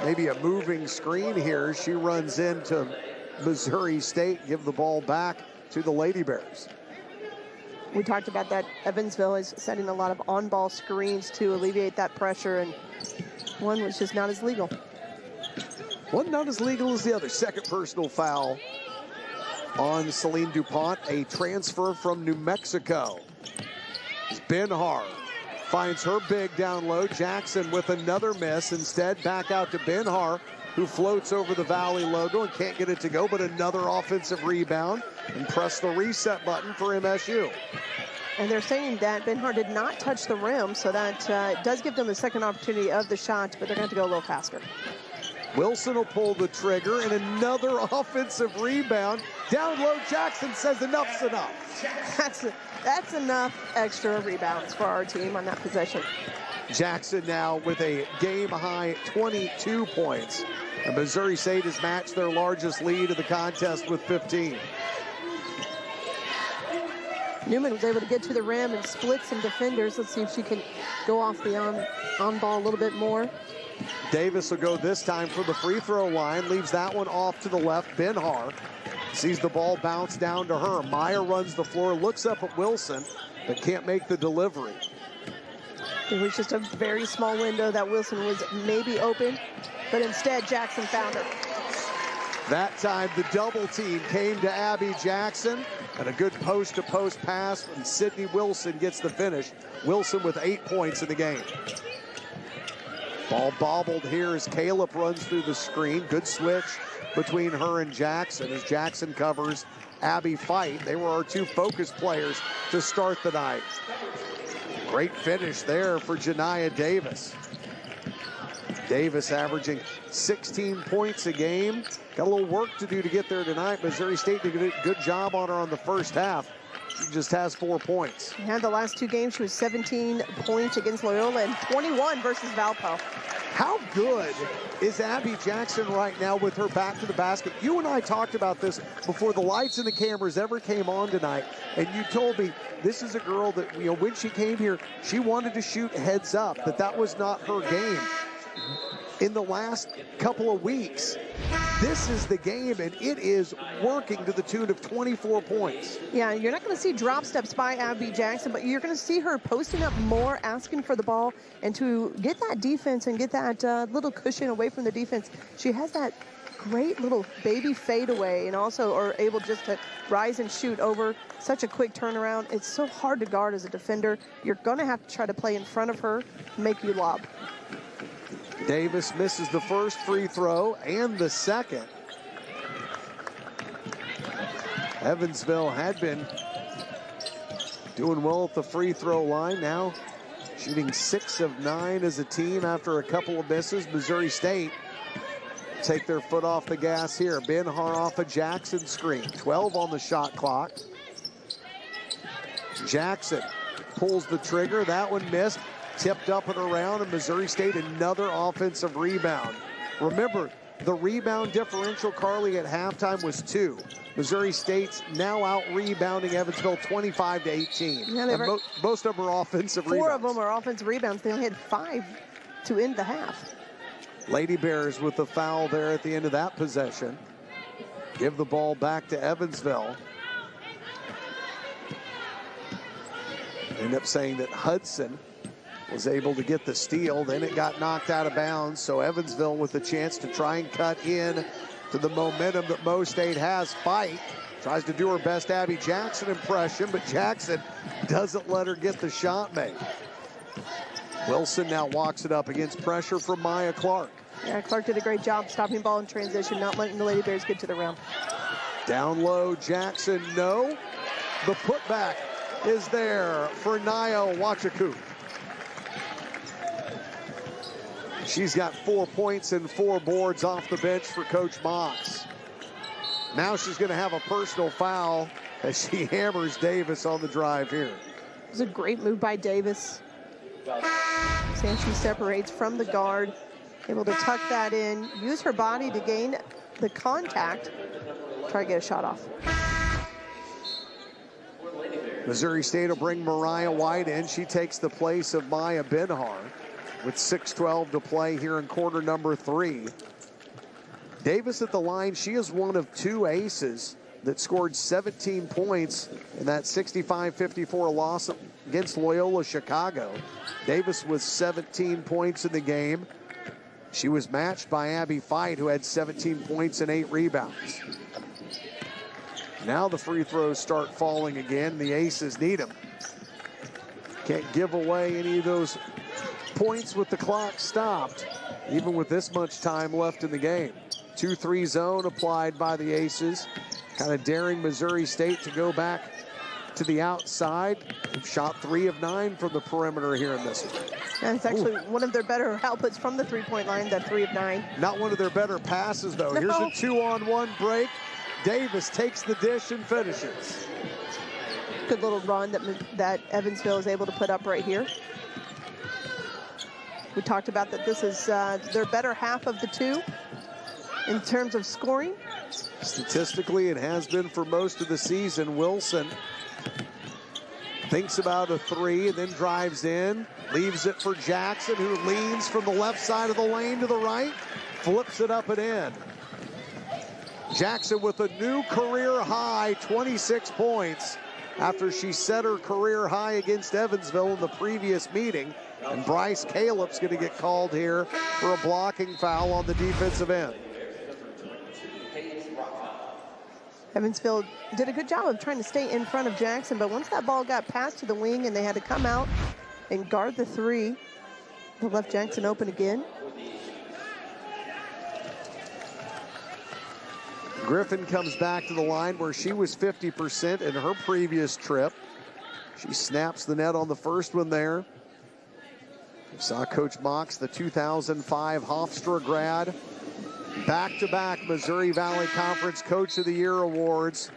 maybe a moving screen here. She runs into Missouri State, give the ball back to the Lady Bears. We talked about that. Evansville is setting a lot of on-ball screens to alleviate that pressure, and one was just not as legal. One not as legal as the other. Second personal foul on Celine DuPont, a transfer from New Mexico. Benhar finds her big down low. Jackson with another miss. Instead, back out to Benhar, who floats over the Valley logo and can't get it to go, but another offensive rebound, and press the reset button for MSU. And they're saying that Benhar did not touch the rim, so that does give them the second opportunity of the shot, but they're going to have to go a little faster. Wilson will pull the trigger, and another offensive rebound. Down low, Jackson says enough's enough. That's enough extra rebounds for our team on that possession. Jackson now with a game-high 22 points. And Missouri State has matched their largest lead of the contest with 15. Newman was able to get to the rim and split some defenders. Let's see if she can go off the on ball a little bit more. Davis will go this time from the free throw line, leaves that one off to the left. Benhar sees the ball bounce down to her. Meyer runs the floor, looks up at Wilson, but can't make the delivery. It was just a very small window that Wilson was maybe open, but instead Jackson found her. That time the double team came to Abby Jackson, and a good post-to-post pass when Sydney Wilson gets the finish. Wilson with 8 points in the game. Ball bobbled here as Caleb runs through the screen. Good switch between her and Jackson as Jackson covers Abby Fight. They were our two focus players to start the night. Great finish there for Janiah Davis. Davis averaging 16 points a game. Got a little work to do to get there tonight. Missouri State did a good job on her on the first half. She just has 4 points. And the last 2 games, she was 17 points against Loyola and 21 versus Valpo. How good is Abby Jackson right now with her back to the basket? You and I talked about this before the lights and the cameras ever came on tonight, and you told me this is a girl that, you know, when she came here, she wanted to shoot heads up, that was not her game. In the last couple of weeks, this is the game, and it is working to the tune of 24 points. Yeah, you're not going to see drop steps by Abby Jackson, but you're going to see her posting up more, asking for the ball, and to get that defense and get that little cushion away from the defense. She has that great little baby fadeaway, and also are able just to rise and shoot over such a quick turnaround. It's so hard to guard as a defender. You're going to have to try to play in front of her, make you lob. Davis misses the first free throw and the second. Evansville had been doing well at the free throw line. Now shooting 6 of 9 as a team after a couple of misses. Missouri State take their foot off the gas here. Benhar off a Jackson screen. 12 on the shot clock. Jackson pulls the trigger. That one missed. Tipped up and around, and Missouri State another offensive rebound. Remember, The rebound differential, Carly, at halftime was 2. Missouri State's now out-rebounding Evansville 25-18. Yeah, most of them are offensive rebounds. 4 of them are offensive rebounds. They only had 5 to end the half. Lady Bears with the foul there at the end of that possession. Give the ball back to Evansville. End up saying that Hudson was able to get the steal. Then it got knocked out of bounds. So Evansville with the chance to try and cut in to the momentum that Mo State has. Fight. Tries to do her best Abby Jackson impression, but Jackson doesn't let her get the shot made. Wilson now walks it up against pressure from Maya Clark. Yeah, Clark did a great job stopping ball in transition, not letting the Lady Bears get to the rim. Down low, Jackson, no. The putback is there for Naya Wachaku. She's got 4 points and 4 boards off the bench for Coach Mox. Now she's going to have a personal foul as she hammers Davis on the drive here. It was a great move by Davis. And she separates from the guard, able to tuck that in, use her body to gain the contact, try to get a shot off. Missouri State will bring Mariah White in. She takes the place of Maya Benhar with 6:12 to play here in quarter number 3. Davis at the line, she is one of 2 aces that scored 17 points in that 65-54 loss against Loyola Chicago. Davis with 17 points in the game. She was matched by Abby Fight, who had 17 points and 8 rebounds. Now the free throws start falling again. The aces need them. Can't give away any of those points with the clock stopped, even with this much time left in the game. 2-3 zone applied by the aces, kind of daring Missouri State to go back to the outside. They've shot 3 of 9 from the perimeter here in this one. And it's actually one of their better outputs from the three-point line, that 3 of 9. Not one of their better passes, though. No. Here's a 2-on-1 break. Davis takes the dish and finishes. Good little run that Evansville is able to put up right here. We talked about that this is their better half of the 2 in terms of scoring. Statistically, it has been for most of the season. Wilson thinks about a 3 and then drives in, leaves it for Jackson, who leans from the left side of the lane to the right, flips it up and in. Jackson with a new career high, 26 points, after she set her career high against Evansville in the previous meeting. And Bryce Caleb's going to get called here for a blocking foul on the defensive end. Evansville did a good job of trying to stay in front of Jackson, but once that ball got passed to the wing and they had to come out and guard the 3, they left Jackson open again. Griffin comes back to the line where she was 50% in her previous trip. She snaps the net on the first one there. We saw Coach Mox, the 2005 Hofstra grad, back-to-back Missouri Valley Conference Coach of the Year awards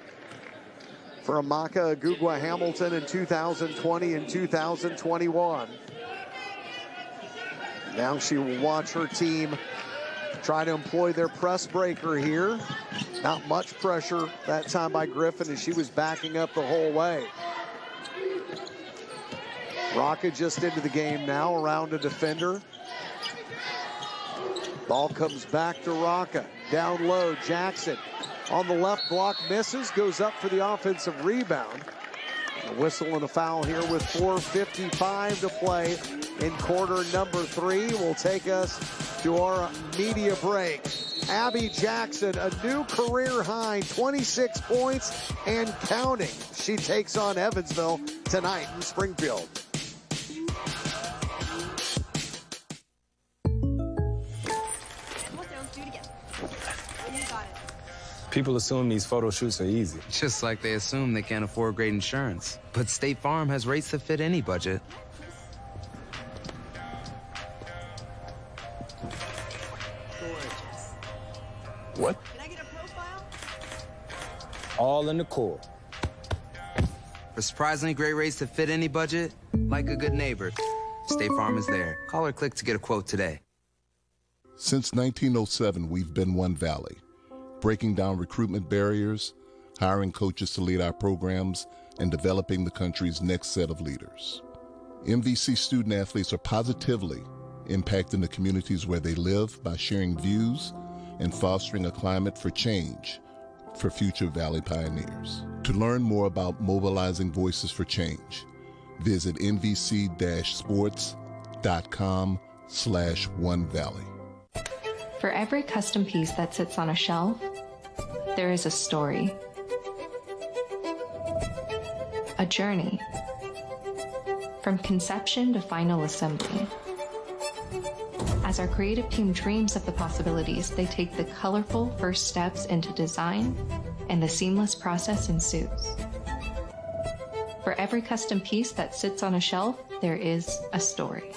for Amaka Agugwa Hamilton in 2020 and 2021. Now she will watch her team try to employ their press breaker here. Not much pressure that time by Griffin as she was backing up the whole way. Rocca just into the game now around a defender. Ball comes back to Rocca. Down low, Jackson on the left block, misses, goes up for the offensive rebound. A whistle and a foul here with 4:55 to play in quarter number 3 will take us to our media break. Abby Jackson, a new career high, 26 points and counting. She takes on Evansville tonight in Springfield. People assume these photo shoots are easy. Just like they assume they can't afford great insurance. But State Farm has rates that fit any budget. What? Can I get a profile? All in the core. For surprisingly great rates that fit any budget, like a good neighbor, State Farm is there. Call or click to get a quote today. Since 1907, we've been One Valley, breaking down recruitment barriers, hiring coaches to lead our programs, and developing the country's next set of leaders. MVC student athletes are positively impacting the communities where they live by sharing views and fostering a climate for change for future Valley pioneers. To learn more about mobilizing voices for change, visit nvc-sports.com/OneValley. For every custom piece that sits on a shelf, there is a story, a journey, from conception to final assembly. As our creative team dreams of the possibilities, they take the colorful first steps into design, and the seamless process ensues. For every custom piece that sits on a shelf, there is a story.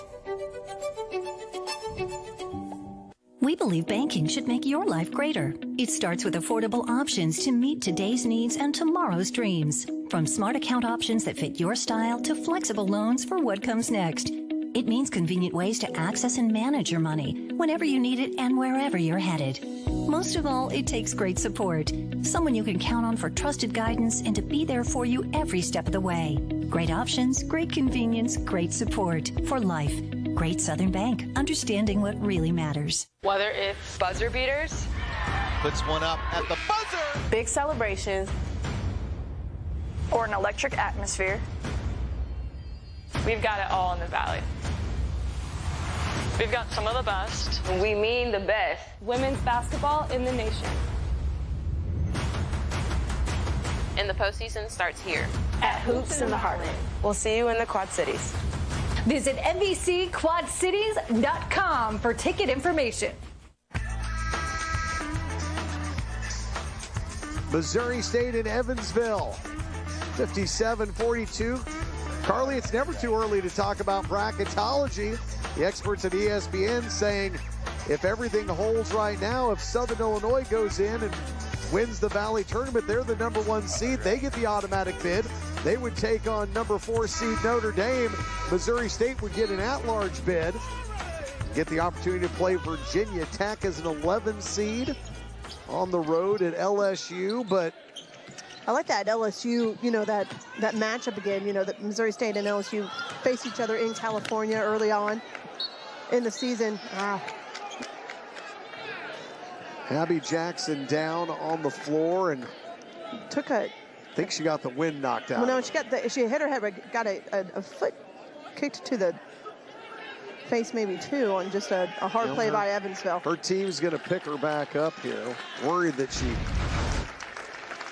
We believe banking should make your life greater. It starts with affordable options to meet today's needs and tomorrow's dreams. From smart account options that fit your style to flexible loans for what comes next. It means convenient ways to access and manage your money whenever you need it and wherever you're headed. Most of all, it takes great support. Someone you can count on for trusted guidance and to be there for you every step of the way. Great options, great convenience, great support for life. Great Southern Bank, understanding what really matters. Whether it's buzzer beaters, puts one up at the buzzer, big celebrations, or an electric atmosphere, we've got it all in the Valley. We've got some of the best. We mean the best. Women's basketball in the nation. And the postseason starts here. At Hoops in the Heartland. We'll see you in the Quad Cities. Visit NBCQuadCities.com for ticket information. Missouri State in Evansville, 57-42. Carly, it's never too early to talk about bracketology. The experts at ESPN saying if everything holds right now, if Southern Illinois goes in and wins the Valley tournament, they're the #1 seed. They get the automatic bid. They would take on #4 seed Notre Dame. Missouri State would get an at-large bid. Get the opportunity to play Virginia Tech as an 11 seed on the road at LSU, but I like that LSU, you know, that matchup again, you know, that Missouri State and LSU face each other in California early on in the season. Abby Jackson down on the floor and took a, I think she got the wind knocked out. Well, no, she hit her head, but got a foot kicked to the face, maybe two, on just a hard play by Evansville. Her team's going to pick her back up here. Worried that she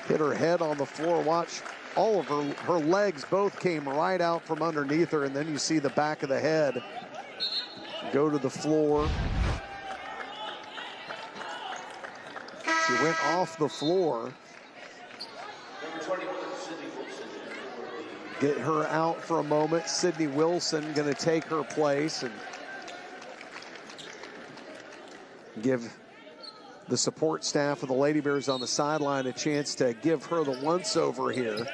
hit her head on the floor. Watch, all of her legs both came right out from underneath her, and then you see the back of the head go to the floor. She went off the floor. Get her out for a moment. Sydney Wilson going to take her place and give the support staff of the Lady Bears on the sideline a chance to give her the once-over here.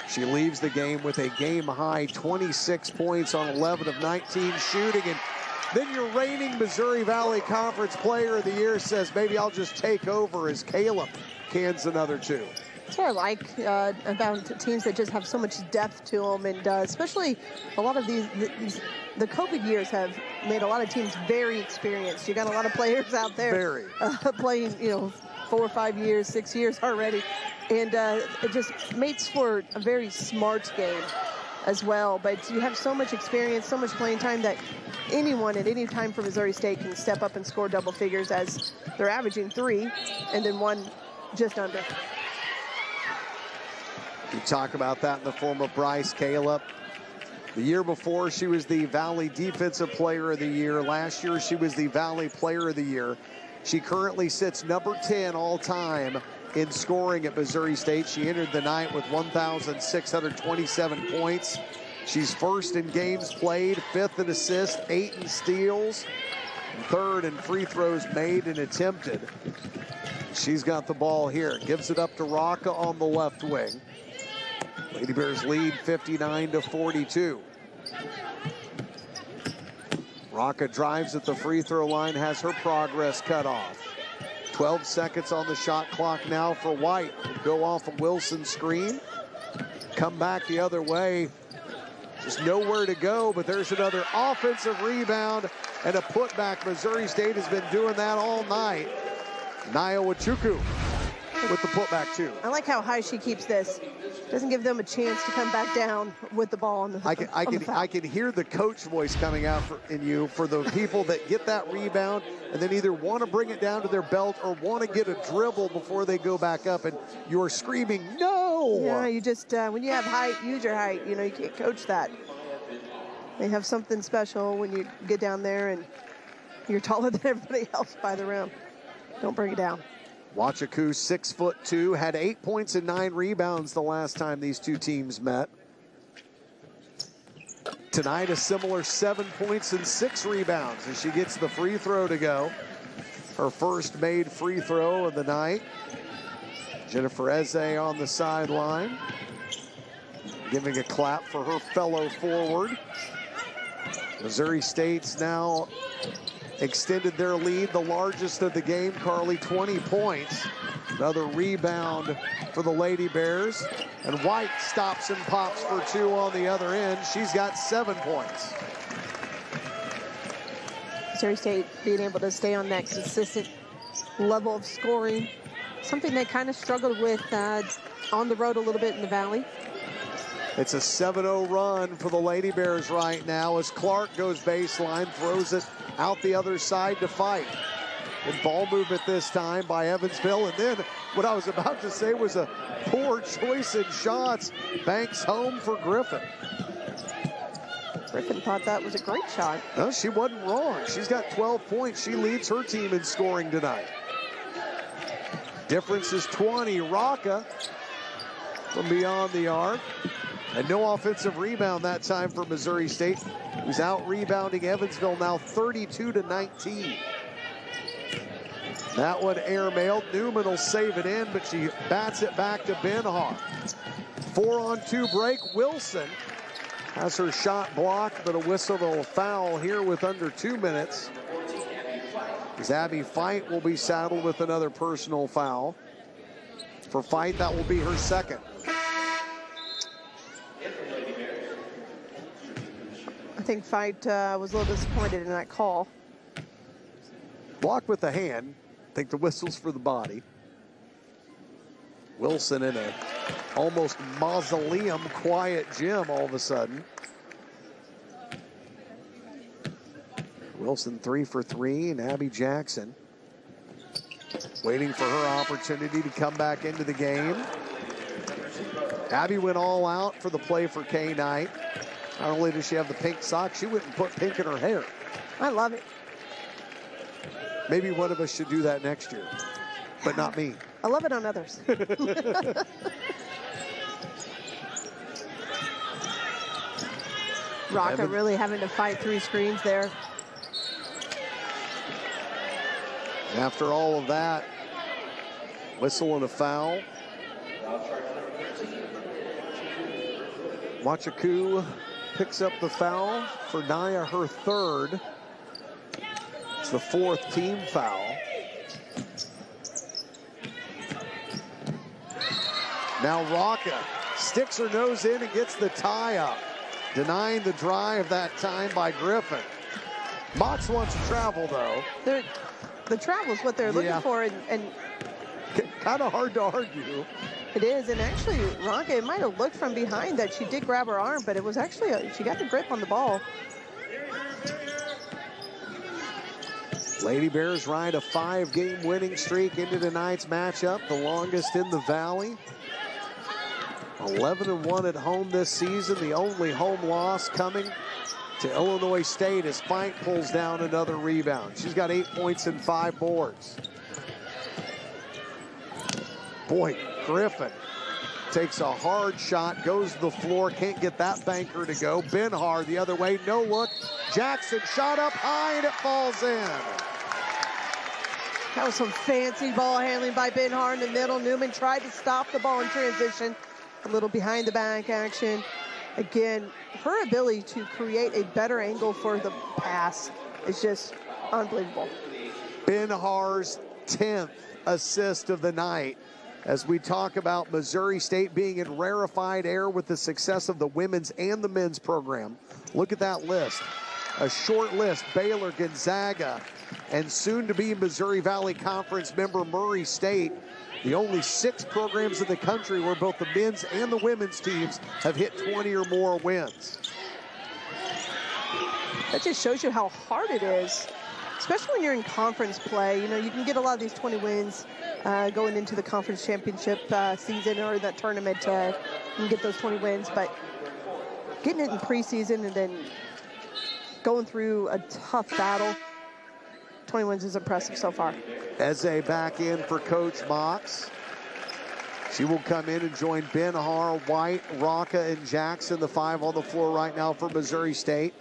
She leaves the game with a game-high 26 points on 11 of 19 shooting, and then your reigning Missouri Valley Conference Player of the Year says, maybe I'll just take over, as Caleb cans another two. That's what I like about teams that just have so much depth to them, and especially a lot of the COVID years have made a lot of teams very experienced. You got a lot of players out there playing, you know, 4 or 5 years, 6 years already, and it just makes for a very smart game as well. But you have so much experience, so much playing time that anyone at any time for Missouri State can step up and score double figures, as they're averaging 3 and then 1 just under. You talk about that in the form of Bryce Caleb. The year before, she was the Valley Defensive Player of the Year. Last year, she was the Valley Player of the Year. She currently sits number 10 all time in scoring at Missouri State. She entered the night with 1,627 points. She's first in games played, 5th in assists, 8 in steals, 3rd in free throws made and attempted. She's got the ball here. Gives it up to Rocca on the left wing. Lady Bears lead 59-42. Rocca drives at the free throw line, has her progress cut off. 12 seconds on the shot clock now for White. Go off a Wilson screen. Come back the other way. Just nowhere to go, but there's another offensive rebound and a putback. Missouri State has been doing that all night. Nia Wachuku with the putback too. I like how high she keeps this. Doesn't give them a chance to come back down with the ball on the I can hear the coach voice coming out in you for the people that get that rebound and then either want to bring it down to their belt or want to get a dribble before they go back up, and you're screaming, no! Yeah, you just, when you have height, use your height. You know, you can't coach that. They have something special when you get down there and you're taller than everybody else by the rim. Don't bring it down. Wachuku, 6'2", had 8 points and 9 rebounds the last time these two teams met. Tonight, a similar 7 points and 6 rebounds as she gets the free throw to go. Her first made free throw of the night. Jennifer Eze on the sideline, giving a clap for her fellow forward. Missouri State's now extended their lead, the largest of the game, Carly, 20 points. Another rebound for the Lady Bears. And White stops and pops for 2 on the other end. She's got 7 points. Missouri State being able to stay on that consistent level of scoring, something they kind of struggled with on the road a little bit in the Valley. It's a 7-0 run for the Lady Bears right now as Clark goes baseline, throws it out the other side to Fight. And ball movement this time by Evansville. And then what I was about to say was a poor choice in shots. Banks home for Griffin. Griffin thought that was a great shot. No, she wasn't wrong. She's got 12 points. She leads her team in scoring tonight. Difference is 20. Rocca from beyond the arc. And no offensive rebound that time for Missouri State, who's out rebounding Evansville now 32-19. That one airmailed. Newman will save it in, but she bats it back to Benhar. 4-on-2 break. Wilson has her shot blocked, but a whistle to a foul here with under 2 minutes. As Abby Fight will be saddled with another personal foul. For Fight, that will be her second. I think Fight was a little disappointed in that call. Blocked with the hand. I think the whistle's for the body. Wilson in a almost mausoleum quiet gym all of a sudden. Wilson 3 for 3, and Abby Jackson waiting for her opportunity to come back into the game. Abby went all out for the play for Kay Knight. Not only does she have the pink socks, she went and put pink in her hair. I love it. Maybe one of us should do that next year, but not me. I love it on others. Rocca really having to fight 3 screens there. After all of that, whistle and a foul. Wachuku picks up the foul for Nia, her third. It's the 4th team foul. Now Rocca sticks her nose in and gets the tie up, denying the drive that time by Griffin. Mox wants to travel though. The travel is what they're looking for, and kind of hard to argue. It is, and actually, Rocca, it might have looked from behind that she did grab her arm, but it was actually, she got the grip on the ball. Lady Bears ride a 5-game winning streak into tonight's matchup, the longest in the Valley. 11-1 at home this season, the only home loss coming to Illinois State as Fight pulls down another rebound. She's got 8 points and 5 boards. Boy, Griffin takes a hard shot, goes to the floor, can't get that banker to go. Benhar the other way, no look. Jackson shot up high and it falls in. That was some fancy ball handling by Benhar in the middle. Newman tried to stop the ball in transition. A little behind the back action. Again, her ability to create a better angle for the pass is just unbelievable. Ben-Har's 10th assist of the night. As we talk about Missouri State being in rarefied air with the success of the women's and the men's program. Look at that list. A short list: Baylor, Gonzaga, and soon to be Missouri Valley Conference member Murray State. The only 6 programs in the country where both the men's and the women's teams have hit 20 or more wins. That just shows you how hard it is, especially when you're in conference play. You know, you can get a lot of these 20 wins going into the conference championship season or that tournament. You can get those 20 wins, but getting it in preseason and then going through a tough battle, 20 wins is impressive so far. Eze back in for Coach Mox. She will come in and join Ben-Har, White, Rocca, and Jackson, the 5 on the floor right now for Missouri State.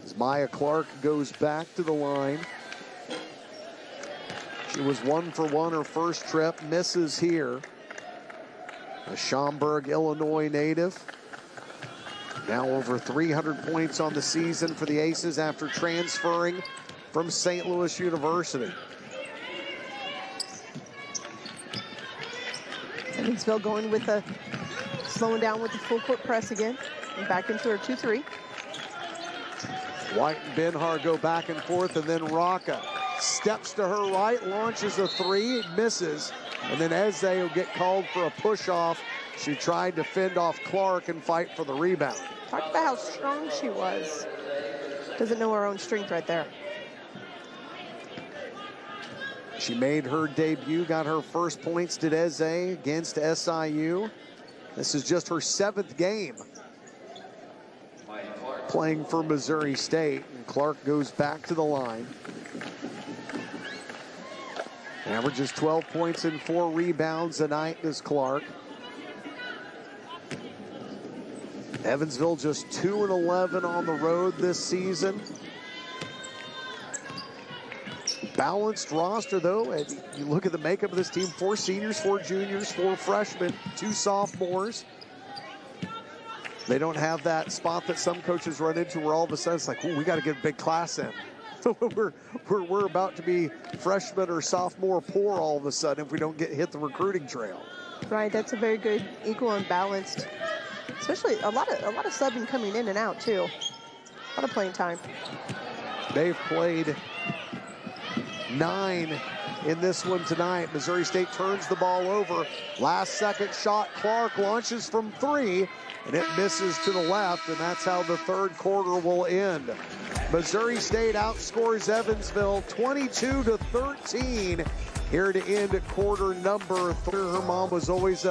As Maya Clark goes back to the line. She was 1 for 1 her first trip, misses here. A Schaumburg, Illinois native. Now over 300 points on the season for the Aces after transferring from St. Louis University. Evansville going with a, slowing down with the full court press again. And back into her 2-3. White and Ben-Har go back and forth, and then Rocca steps to her right, launches a 3, misses, and then Eze will get called for a push-off. She tried to fend off Clark and fight for the rebound. Talk about how strong she was. Doesn't know her own strength right there. She made her debut, got her first points, did Eze, against SIU. This is just her 7th game playing for Missouri State, and Clark goes back to the line. Averages 12 points and 4 rebounds a night is Clark. Evansville just 2-11 on the road this season. Balanced roster though, and you look at the makeup of this team: 4 seniors, 4 juniors, 4 freshmen, 2 sophomores. They don't have that spot that some coaches run into where all of a sudden it's like, ooh, we got to get a big class in. we're about to be freshman or sophomore poor all of a sudden if we don't hit the recruiting trail. Right, that's a very good, equal and balanced. Especially a lot of subbing coming in and out too. A lot of playing time. They've played 9 in this one tonight. Missouri State turns the ball over. Last second shot, Clark launches from 3, and it misses to the left, and that's how the 3rd quarter will end. Missouri State outscores Evansville 22-13 here to end quarter number 3. Her mom was always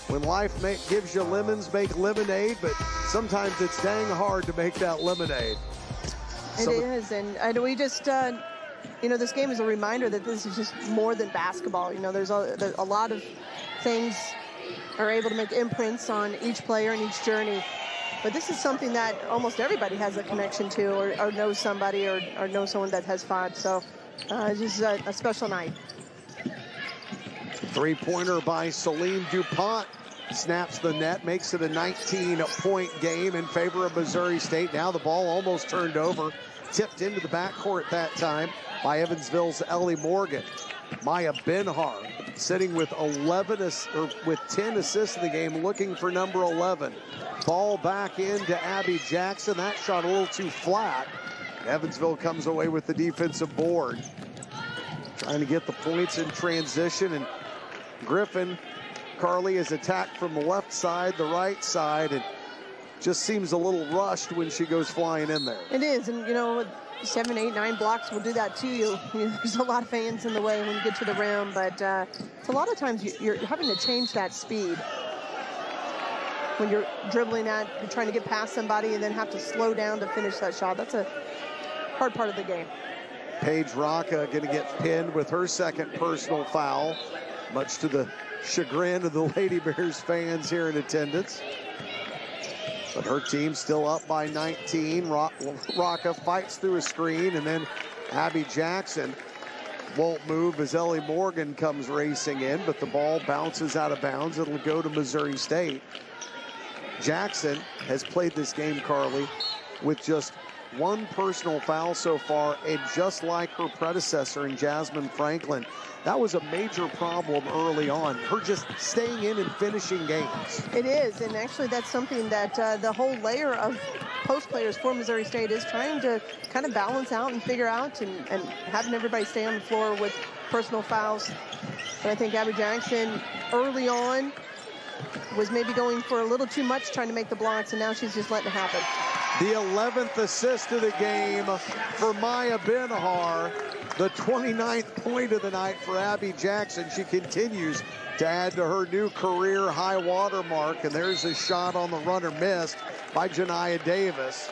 when life gives you lemons, make lemonade, but sometimes it's dang hard to make that lemonade. It is, and we just, you know, this game is a reminder that this is just more than basketball. You know, there's a lot of things are able to make imprints on each player and each journey. But this is something that almost everybody has a connection to, or knows somebody, or knows someone that has fought. So it's just a special night. 3-pointer by Celine DuPont. Snaps the net, makes it a 19-point game in favor of Missouri State. Now the ball almost turned over. Tipped into the backcourt that time by Evansville's Ellie Morgan. Maya Ben-Har sitting with 10 assists in the game, looking for number 11. Ball back into Abby Jackson. That shot a little too flat. Evansville comes away with the defensive board. Trying to get the points in transition, and Griffin, Carly, is attacked from the left side, the right side, and just seems a little rushed when she goes flying in there. It is, and you know, 7, 8, 9 blocks will do that to you. There's a lot of fans in the way when you get to the rim, but it's a lot of times you're having to change that speed. When you're dribbling you're trying to get past somebody and then have to slow down to finish that shot. That's a hard part of the game. Paige Rocca going to get pinned with her 2nd personal foul, much to the chagrin of the Lady Bears fans here in attendance. But her team still up by 19. Rocca fights through a screen, and then Abby Jackson won't move as Ellie Morgan comes racing in, but the ball bounces out of bounds. It'll go to Missouri State. Jackson has played this game, Carly, with just 1 personal foul so far, and just like her predecessor in Jasmine Franklin, that was a major problem early on, her just staying in and finishing games. It is, and actually that's something that the whole layer of post players for Missouri State is trying to kind of balance out and figure out, and having everybody stay on the floor with personal fouls. But I think Abby Jackson early on was maybe going for a little too much, trying to make the blocks, and now she's just letting it happen. The 11th assist of the game for Maya Benhar, the 29th point of the night for Abby Jackson. She continues to add to her new career high water mark, and there's a shot on the runner missed by Janiah Davis.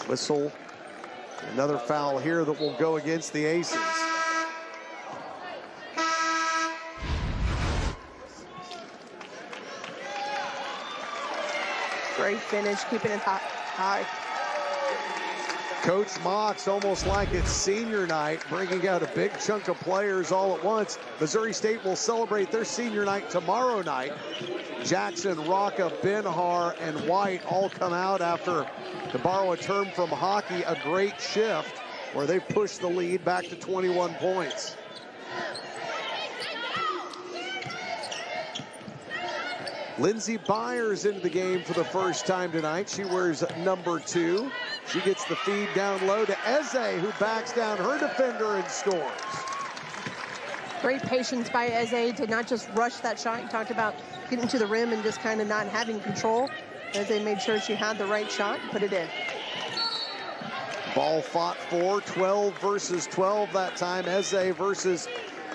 Whistle, another foul here that will go against the Aces. Great finish, keeping it high. Coach Mox, almost like it's senior night, bringing out a big chunk of players all at once. Missouri State will celebrate their senior night tomorrow night. Jackson, Rocca, Benhar, and White all come out after, to borrow a term from hockey, a great shift, where they push the lead back to 21 points. Lindsey Byers into the game for the first time tonight. She wears number 2. She gets the feed down low to Eze, who backs down her defender and scores. Great patience by Eze to not just rush that shot. You talked about getting to the rim and just kind of not having control. Eze made sure she had the right shot and put it in. Ball fought for, 12 versus 12 that time. Eze versus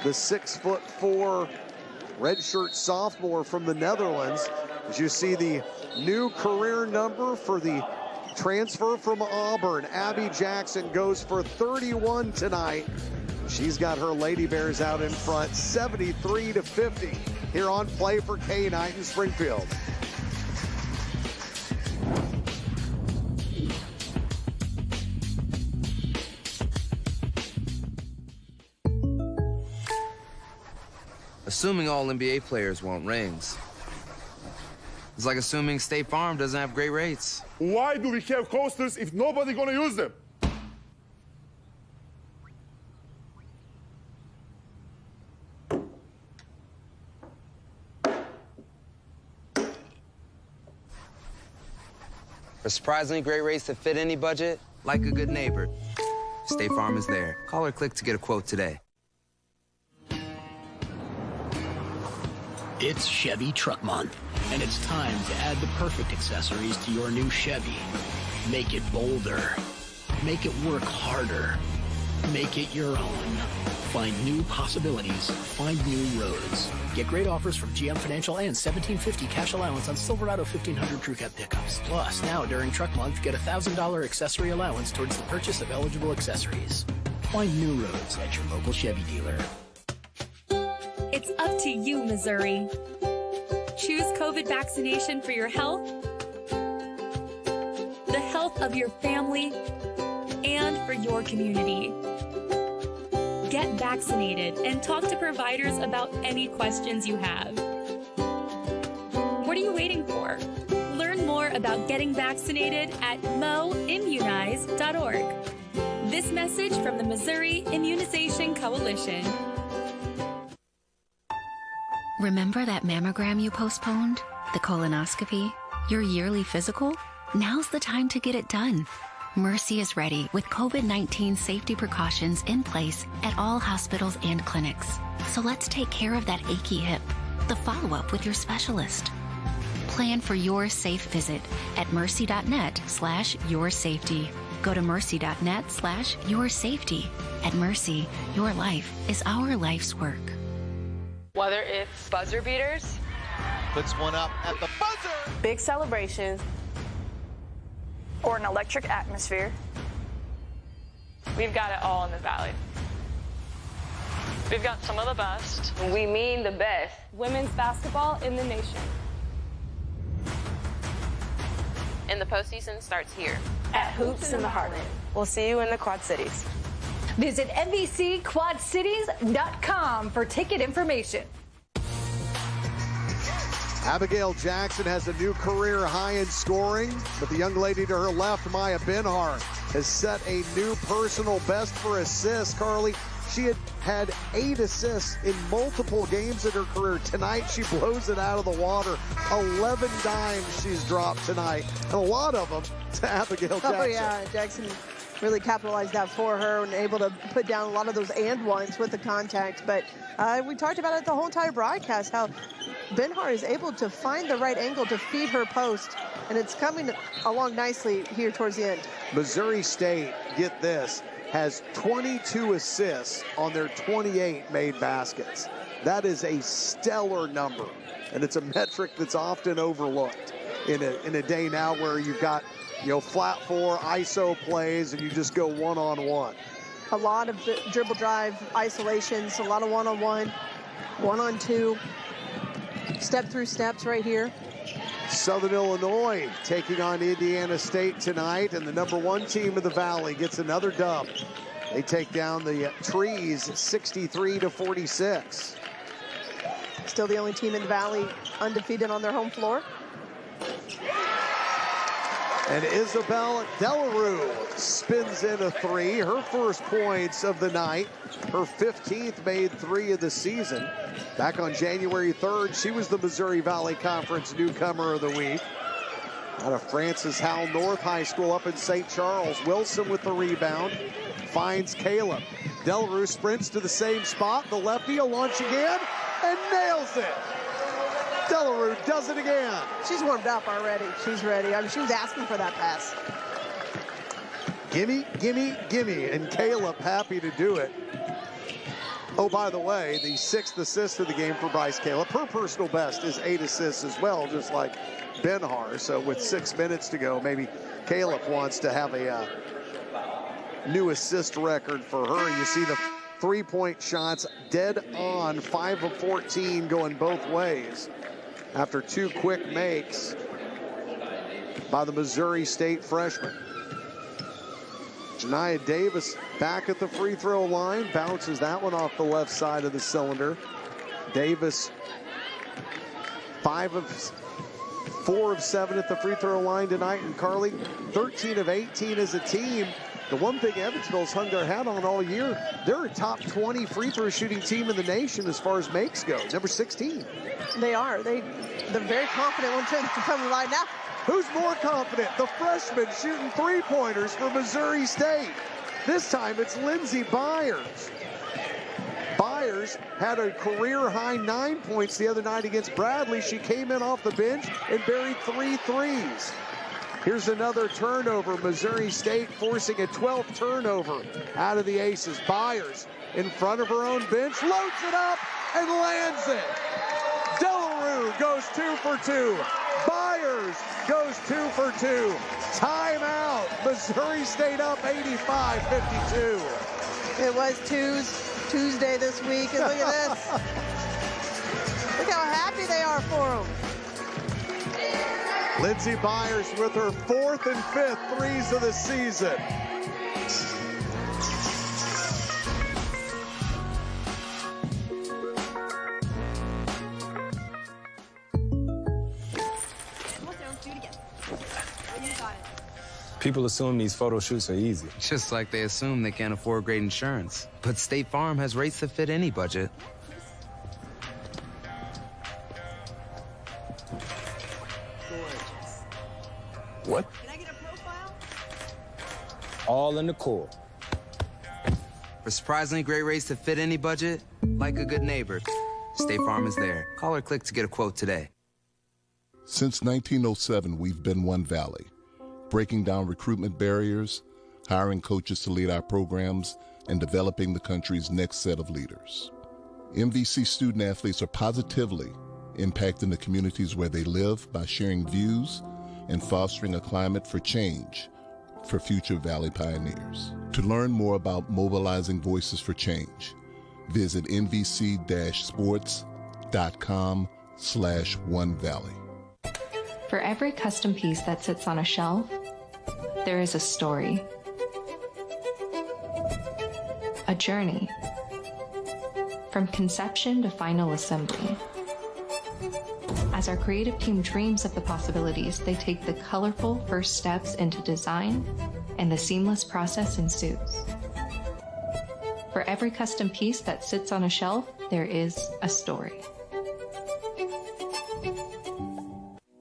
the 6'4" redshirt sophomore from the Netherlands. As you see the new career number for the transfer from Auburn, Abby Jackson goes for 31 tonight. She's got her Lady Bears out in front, 73-50 here on Play for K-Night in Springfield. Assuming all NBA players want rings. It's like assuming State Farm doesn't have great rates. Why do we have coasters if nobody gonna use them? For surprisingly great rates that fit any budget, like a good neighbor, State Farm is there. Call or click to get a quote today. It's Chevy Truck Month, and it's time to add the perfect accessories to your new Chevy. Make it bolder. Make it work harder. Make it your own. Find new possibilities. Find new roads. Get great offers from GM Financial and $1,750 cash allowance on Silverado 1500 Crew Cab pickups. Plus, now during Truck Month, get a $1,000 accessory allowance towards the purchase of eligible accessories. Find new roads at your local Chevy dealer. It's up to you, Missouri. Choose COVID vaccination for your health, the health of your family, and for your community. Get vaccinated and talk to providers about any questions you have. What are you waiting for? Learn more about getting vaccinated at moimmunize.org. This message from the Missouri Immunization Coalition. Remember that mammogram you postponed? The colonoscopy? Your yearly physical? Now's the time to get it done. Mercy is ready with COVID-19 safety precautions in place at all hospitals and clinics. So let's take care of that achy hip, the follow-up with your specialist. Plan for your safe visit at mercy.net/yoursafety. Go to mercy.net/yoursafety. At Mercy, your life is our life's work. Whether it's buzzer beaters, puts one up at the buzzer, big celebrations, or an electric atmosphere, we've got it all in the Valley. We've got some of the best. We mean the best. Women's basketball in the nation. And the postseason starts here. At Hoops in the Heartland. We'll see you in the Quad Cities. Visit MVCQuadCities.com for ticket information. Abigail Jackson has a new career high in scoring, but the young lady to her left, Maya Benhart, has set a new personal best for assists. Carly, she had 8 assists in multiple games in her career. Tonight, she blows it out of the water. 11 dimes she's dropped tonight, and a lot of them to Abigail Jackson. Oh, yeah, Jackson really capitalized that for her and able to put down a lot of those and ones with the contact. But we talked about it the whole entire broadcast, how Benhart is able to find the right angle to feed her post, and it's coming along nicely here towards the end. Missouri State, get this, has 22 assists on their 28 made baskets. That is a stellar number, and it's a metric that's often overlooked in a day now where you've got, you know, flat 4 ISO plays and you just go one-on-one. A lot of dribble drive isolations, a lot of one-on-one, one-on-two, step through steps right here. Southern Illinois taking on Indiana State tonight, and the #1 team of the Valley gets another dub. They take down the Trees 63-46. Still the only team in the Valley undefeated on their home floor. And Isabel Delarue spins in a 3, her first points of the night, her 15th made 3 of the season. Back on January 3rd, she was the Missouri Valley Conference Newcomer of the Week. Out of Francis Howell North High School up in St. Charles. Wilson with the rebound, finds Caleb. Delarue sprints to the same spot, the lefty, a launch again, and nails it. Delarue does it again. She's warmed up already. She's ready. I mean, she was asking for that pass. Gimme, gimme, gimme. And Caleb happy to do it. Oh, by the way, the 6th assist of the game for Bryce Caleb. Her personal best is 8 assists as well, just like Benhar. So with 6 minutes to go, maybe Caleb wants to have a new assist record for her. You see the 3-point shots dead on, 5 of 14 going both ways after 2 quick makes by the Missouri State freshman. Janiah Davis back at the free throw line, bounces that one off the left side of the cylinder. Davis 4 of 7 at the free throw line tonight, and Carly 13 of 18 as a team. The one thing Evansville's hung their hat on all year, they're a top 20 free throw shooting team in the nation as far as makes go, number 16. They are. They're very confident once they come to the line now. Who's more confident? The freshman shooting 3-pointers for Missouri State. This time it's Lindsey Byers. Byers had a career-high 9 points the other night against Bradley. She came in off the bench and buried 3 threes. Here's another turnover. Missouri State forcing a 12th turnover out of the Aces. Byers in front of her own bench, loads it up and lands it. Delarue goes 2 for 2. Byers goes 2 for 2. Timeout. Missouri State up 85-52. It was Tuesday this week, and look at this. Look how happy they are for them. Lindsey Byers with her 4th and 5th threes of the season. People assume these photo shoots are easy. Just like they assume they can't afford great insurance. But State Farm has rates that fit any budget. What? Can I get a profile? All in the core. For surprisingly great rates that fit any budget, like a good neighbor, State Farm is there. Call or click to get a quote today. Since 1907, we've been One Valley, breaking down recruitment barriers, hiring coaches to lead our programs, and developing the country's next set of leaders. MVC student athletes are positively impacting the communities where they live by sharing views and fostering a climate for change for future Valley pioneers. To learn more about mobilizing voices for change, visit nvc-sports.com/OneValley. For every custom piece that sits on a shelf, there is a story, a journey, from conception to final assembly. As our creative team dreams of the possibilities, they take the colorful first steps into design, and the seamless process ensues. For every custom piece that sits on a shelf, there is a story.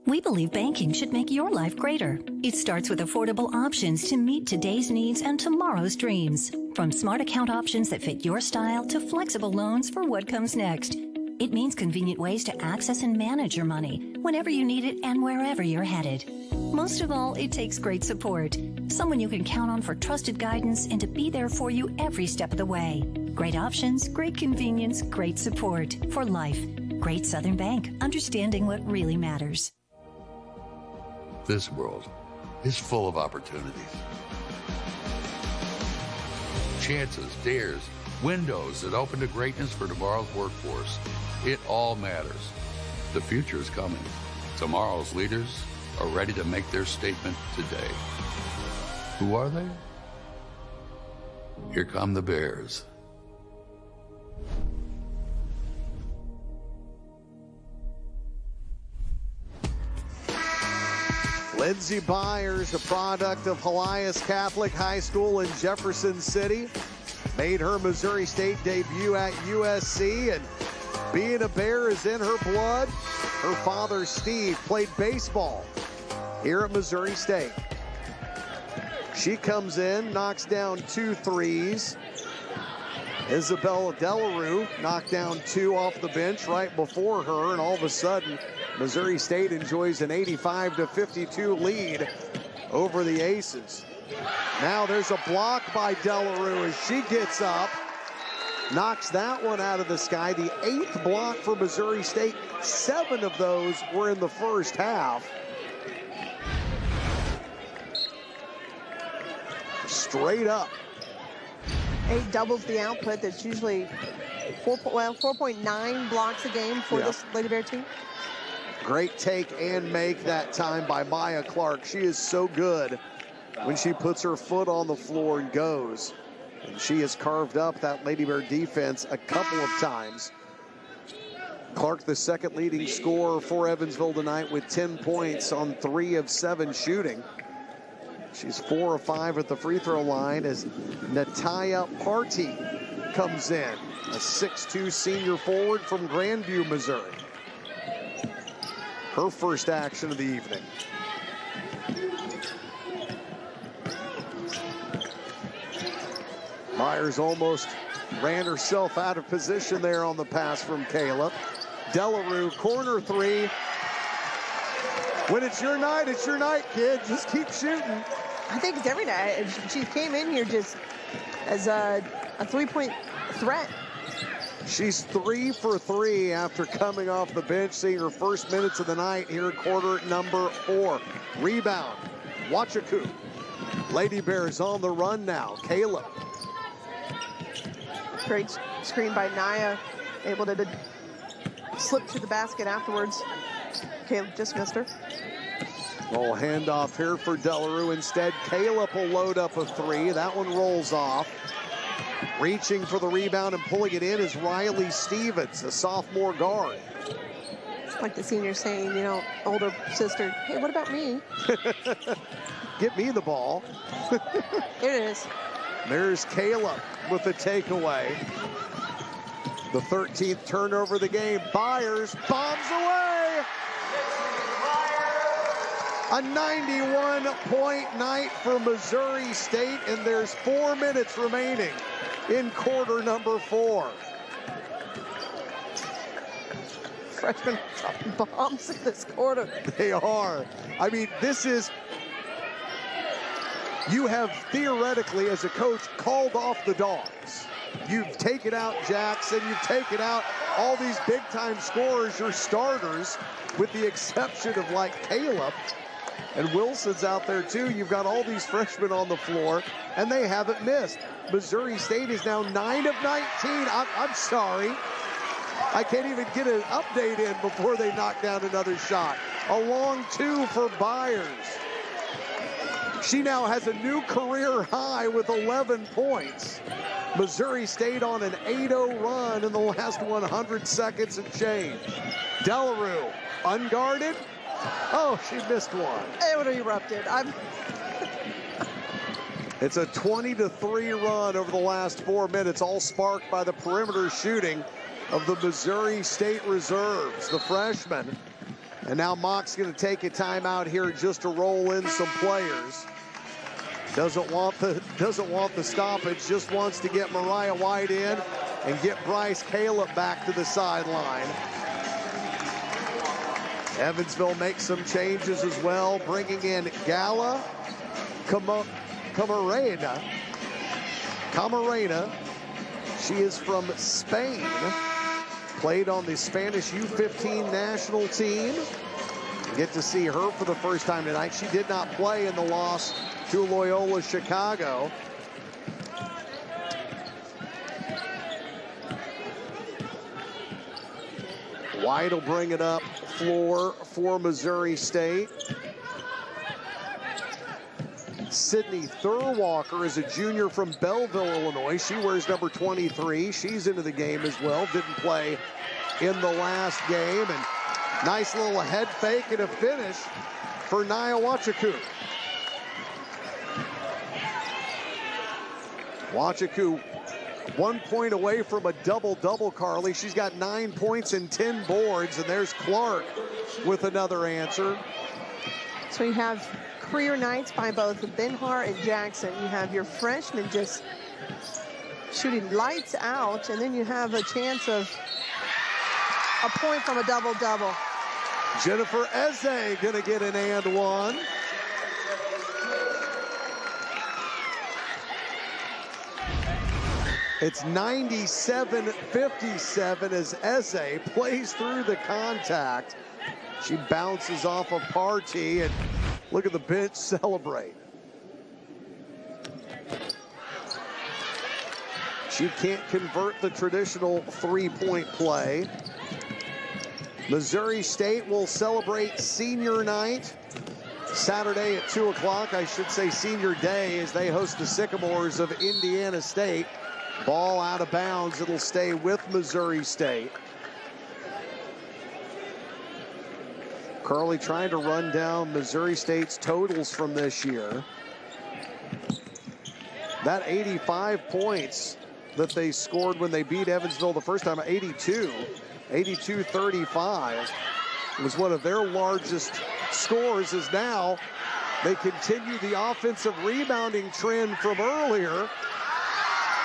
We believe banking should make your life greater. It starts with affordable options to meet today's needs and tomorrow's dreams. From smart account options that fit your style to flexible loans for what comes next. It means convenient ways to access and manage your money whenever you need it and wherever you're headed. Most of all, it takes great support. Someone you can count on for trusted guidance and to be there for you every step of the way. Great options, great convenience, great support for life. Great Southern Bank, understanding what really matters. This world is full of opportunities. Chances, dares, windows that open to greatness for tomorrow's workforce. It all matters. The future is coming. Tomorrow's leaders are ready to make their statement today. Who are they? Here come the Bears. Lindsey Byers, a product of Helias Catholic High School in Jefferson City, made her Missouri State debut at USC, and being a Bear is in her blood. Her father, Steve, played baseball here at Missouri State. She comes in, knocks down 2 threes. Isabella Delarue knocked down 2 off the bench right before her, and all of a sudden, Missouri State enjoys an 85-52 lead over the Aces. Now there's a block by Delarue as she gets up, knocks that one out of the sky. The 8th block for Missouri State. 7 of those were in the first half. Straight up. 8 doubles the output. That's usually 4.9 blocks a game for this Lady Bear team. Great take and make that time by Maya Clark. She is so good when she puts her foot on the floor and goes. And she has carved up that Lady Bear defense a couple of times. Clark, the second leading scorer for Evansville tonight with 10 points on 3 of 7 shooting. She's 4 of 5 at the free throw line as Nataya Party comes in, a 6'2" senior forward from Grandview, Missouri. Her first action of the evening. Myers almost ran herself out of position there on the pass from Caleb. Delarue, corner 3. When it's your night, kid. Just keep shooting. I think it's every night. She came in here just as a 3-point threat. She's 3 for 3 after coming off the bench, seeing her first minutes of the night here in quarter number 4. Rebound, Wachaku. Lady Bears on the run now. Caleb. Great screen by Naya, able to slip to the basket afterwards. Caleb just missed her. Little handoff here for Delarue. Instead, Caleb will load up a 3. That one rolls off. Reaching for the rebound and pulling it in is Riley Stevens, a sophomore guard. It's like the senior saying, you know, older sister, hey, what about me? Get me the ball. Here it is. There's Caleb with the takeaway. The 13th turnover of the game. Byers bombs away. A 91-point night for Missouri State, and there's 4 minutes remaining in quarter number 4. Freshmen dropping bombs in this quarter. They are. I mean, this is, you have theoretically, as a coach, called off the dogs. You've taken out Jackson, you've taken out all these big-time scorers, your starters, with the exception of, like, Caleb. And Wilson's out there, too. You've got all these freshmen on the floor, and they haven't missed. Missouri State is now 9 of 19. I'm sorry. I can't even get an update in before they knock down another shot. A long 2 for Byers. She now has a new career high with 11 points. Missouri State on an 8-0 run in the last 100 seconds and change. Delarue, unguarded. Oh, she missed one. It would have erupted. It's a 20-3 run over the last 4 minutes, all sparked by the perimeter shooting of the Missouri State reserves, the freshmen. And now Mock's going to take a timeout here just to roll in some players. Doesn't want the stoppage, just wants to get Mariah White in and get Bryce Caleb back to the sideline. Evansville makes some changes as well, bringing in Gala Camarena. She is from Spain, played on the Spanish U15 national team. Get to see her for the first time tonight. She did not play in the loss to Loyola Chicago. White will bring it up floor for Missouri State. Sydney Thurwalker is a junior from Belleville, Illinois. She wears number 23. She's into the game as well. Didn't play in the last game. And nice little head fake and a finish for Nia Wachaku. Wachaku 1 point away from a double-double, Carly. She's got 9 points and 10 boards, and there's Clark with another answer. So you have career nights by both Benhar and Jackson. You have your freshmen just shooting lights out, and then you have a chance of a point from a double-double. Jennifer Eze gonna get an and one. It's 97-57 as Eze plays through the contact. She bounces off of Partey, and look at the bench celebrate. She can't convert the traditional three-point play. Missouri State will celebrate senior night Saturday at 2 o'clock. I should say senior day, as they host the Sycamores of Indiana State. Ball out of bounds. It'll stay with Missouri State. Carly trying to run down Missouri State's totals from this year. That 85 points that they scored when they beat Evansville the first time, 82-35, was one of their largest scores. As now they continue the offensive rebounding trend from earlier,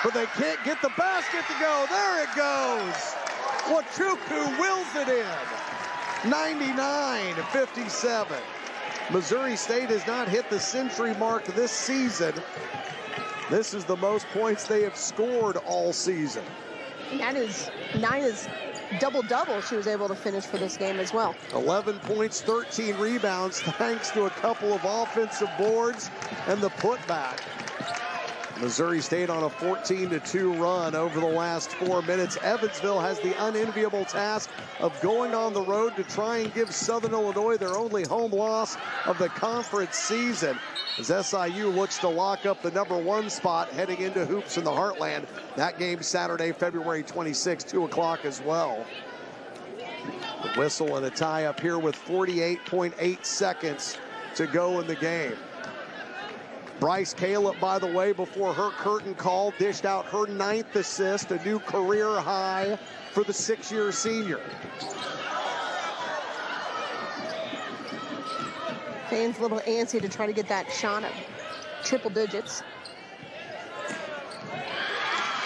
but they can't get the basket to go. There it goes. Wachuku wills it in. 99-57. Missouri State has not hit the century mark this season. This is the most points they have scored all season. And that is Nina's double-double she was able to finish for this game as well. 11 points, 13 rebounds, thanks to a couple of offensive boards and the putback. Missouri State on a 14-2 run over the last 4 minutes. Evansville has the unenviable task of going on the road to try and give Southern Illinois their only home loss of the conference season, as SIU looks to lock up the #1 spot heading into hoops in the Heartland. That game Saturday, February 26, 2 o'clock as well. The whistle and a tie up here with 48.8 seconds to go in the game. Bryce Caleb, by the way, before her curtain call, dished out her 9th assist, a new career high for the 6-year senior. Fans a little antsy to try to get that shot at triple digits.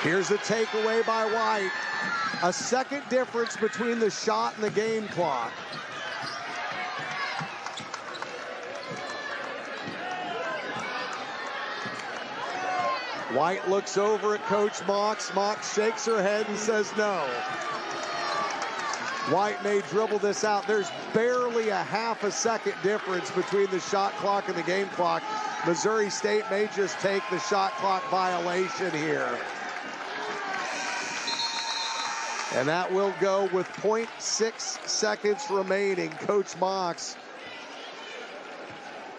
Here's a takeaway by White. A second difference between the shot and the game clock. White looks over at Coach Mox. Mox shakes her head and says no. White may dribble this out. There's barely a half a second difference between the shot clock and the game clock. Missouri State may just take the shot clock violation here. And that will go with 0.6 seconds remaining. Coach Mox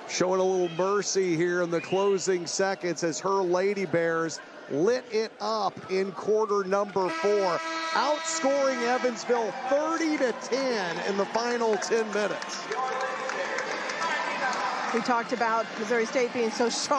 showing a little mercy here in the closing seconds as her Lady Bears lit it up in quarter number 4, outscoring Evansville 30-10 in the final 10 minutes. We talked about Missouri State being so sharp.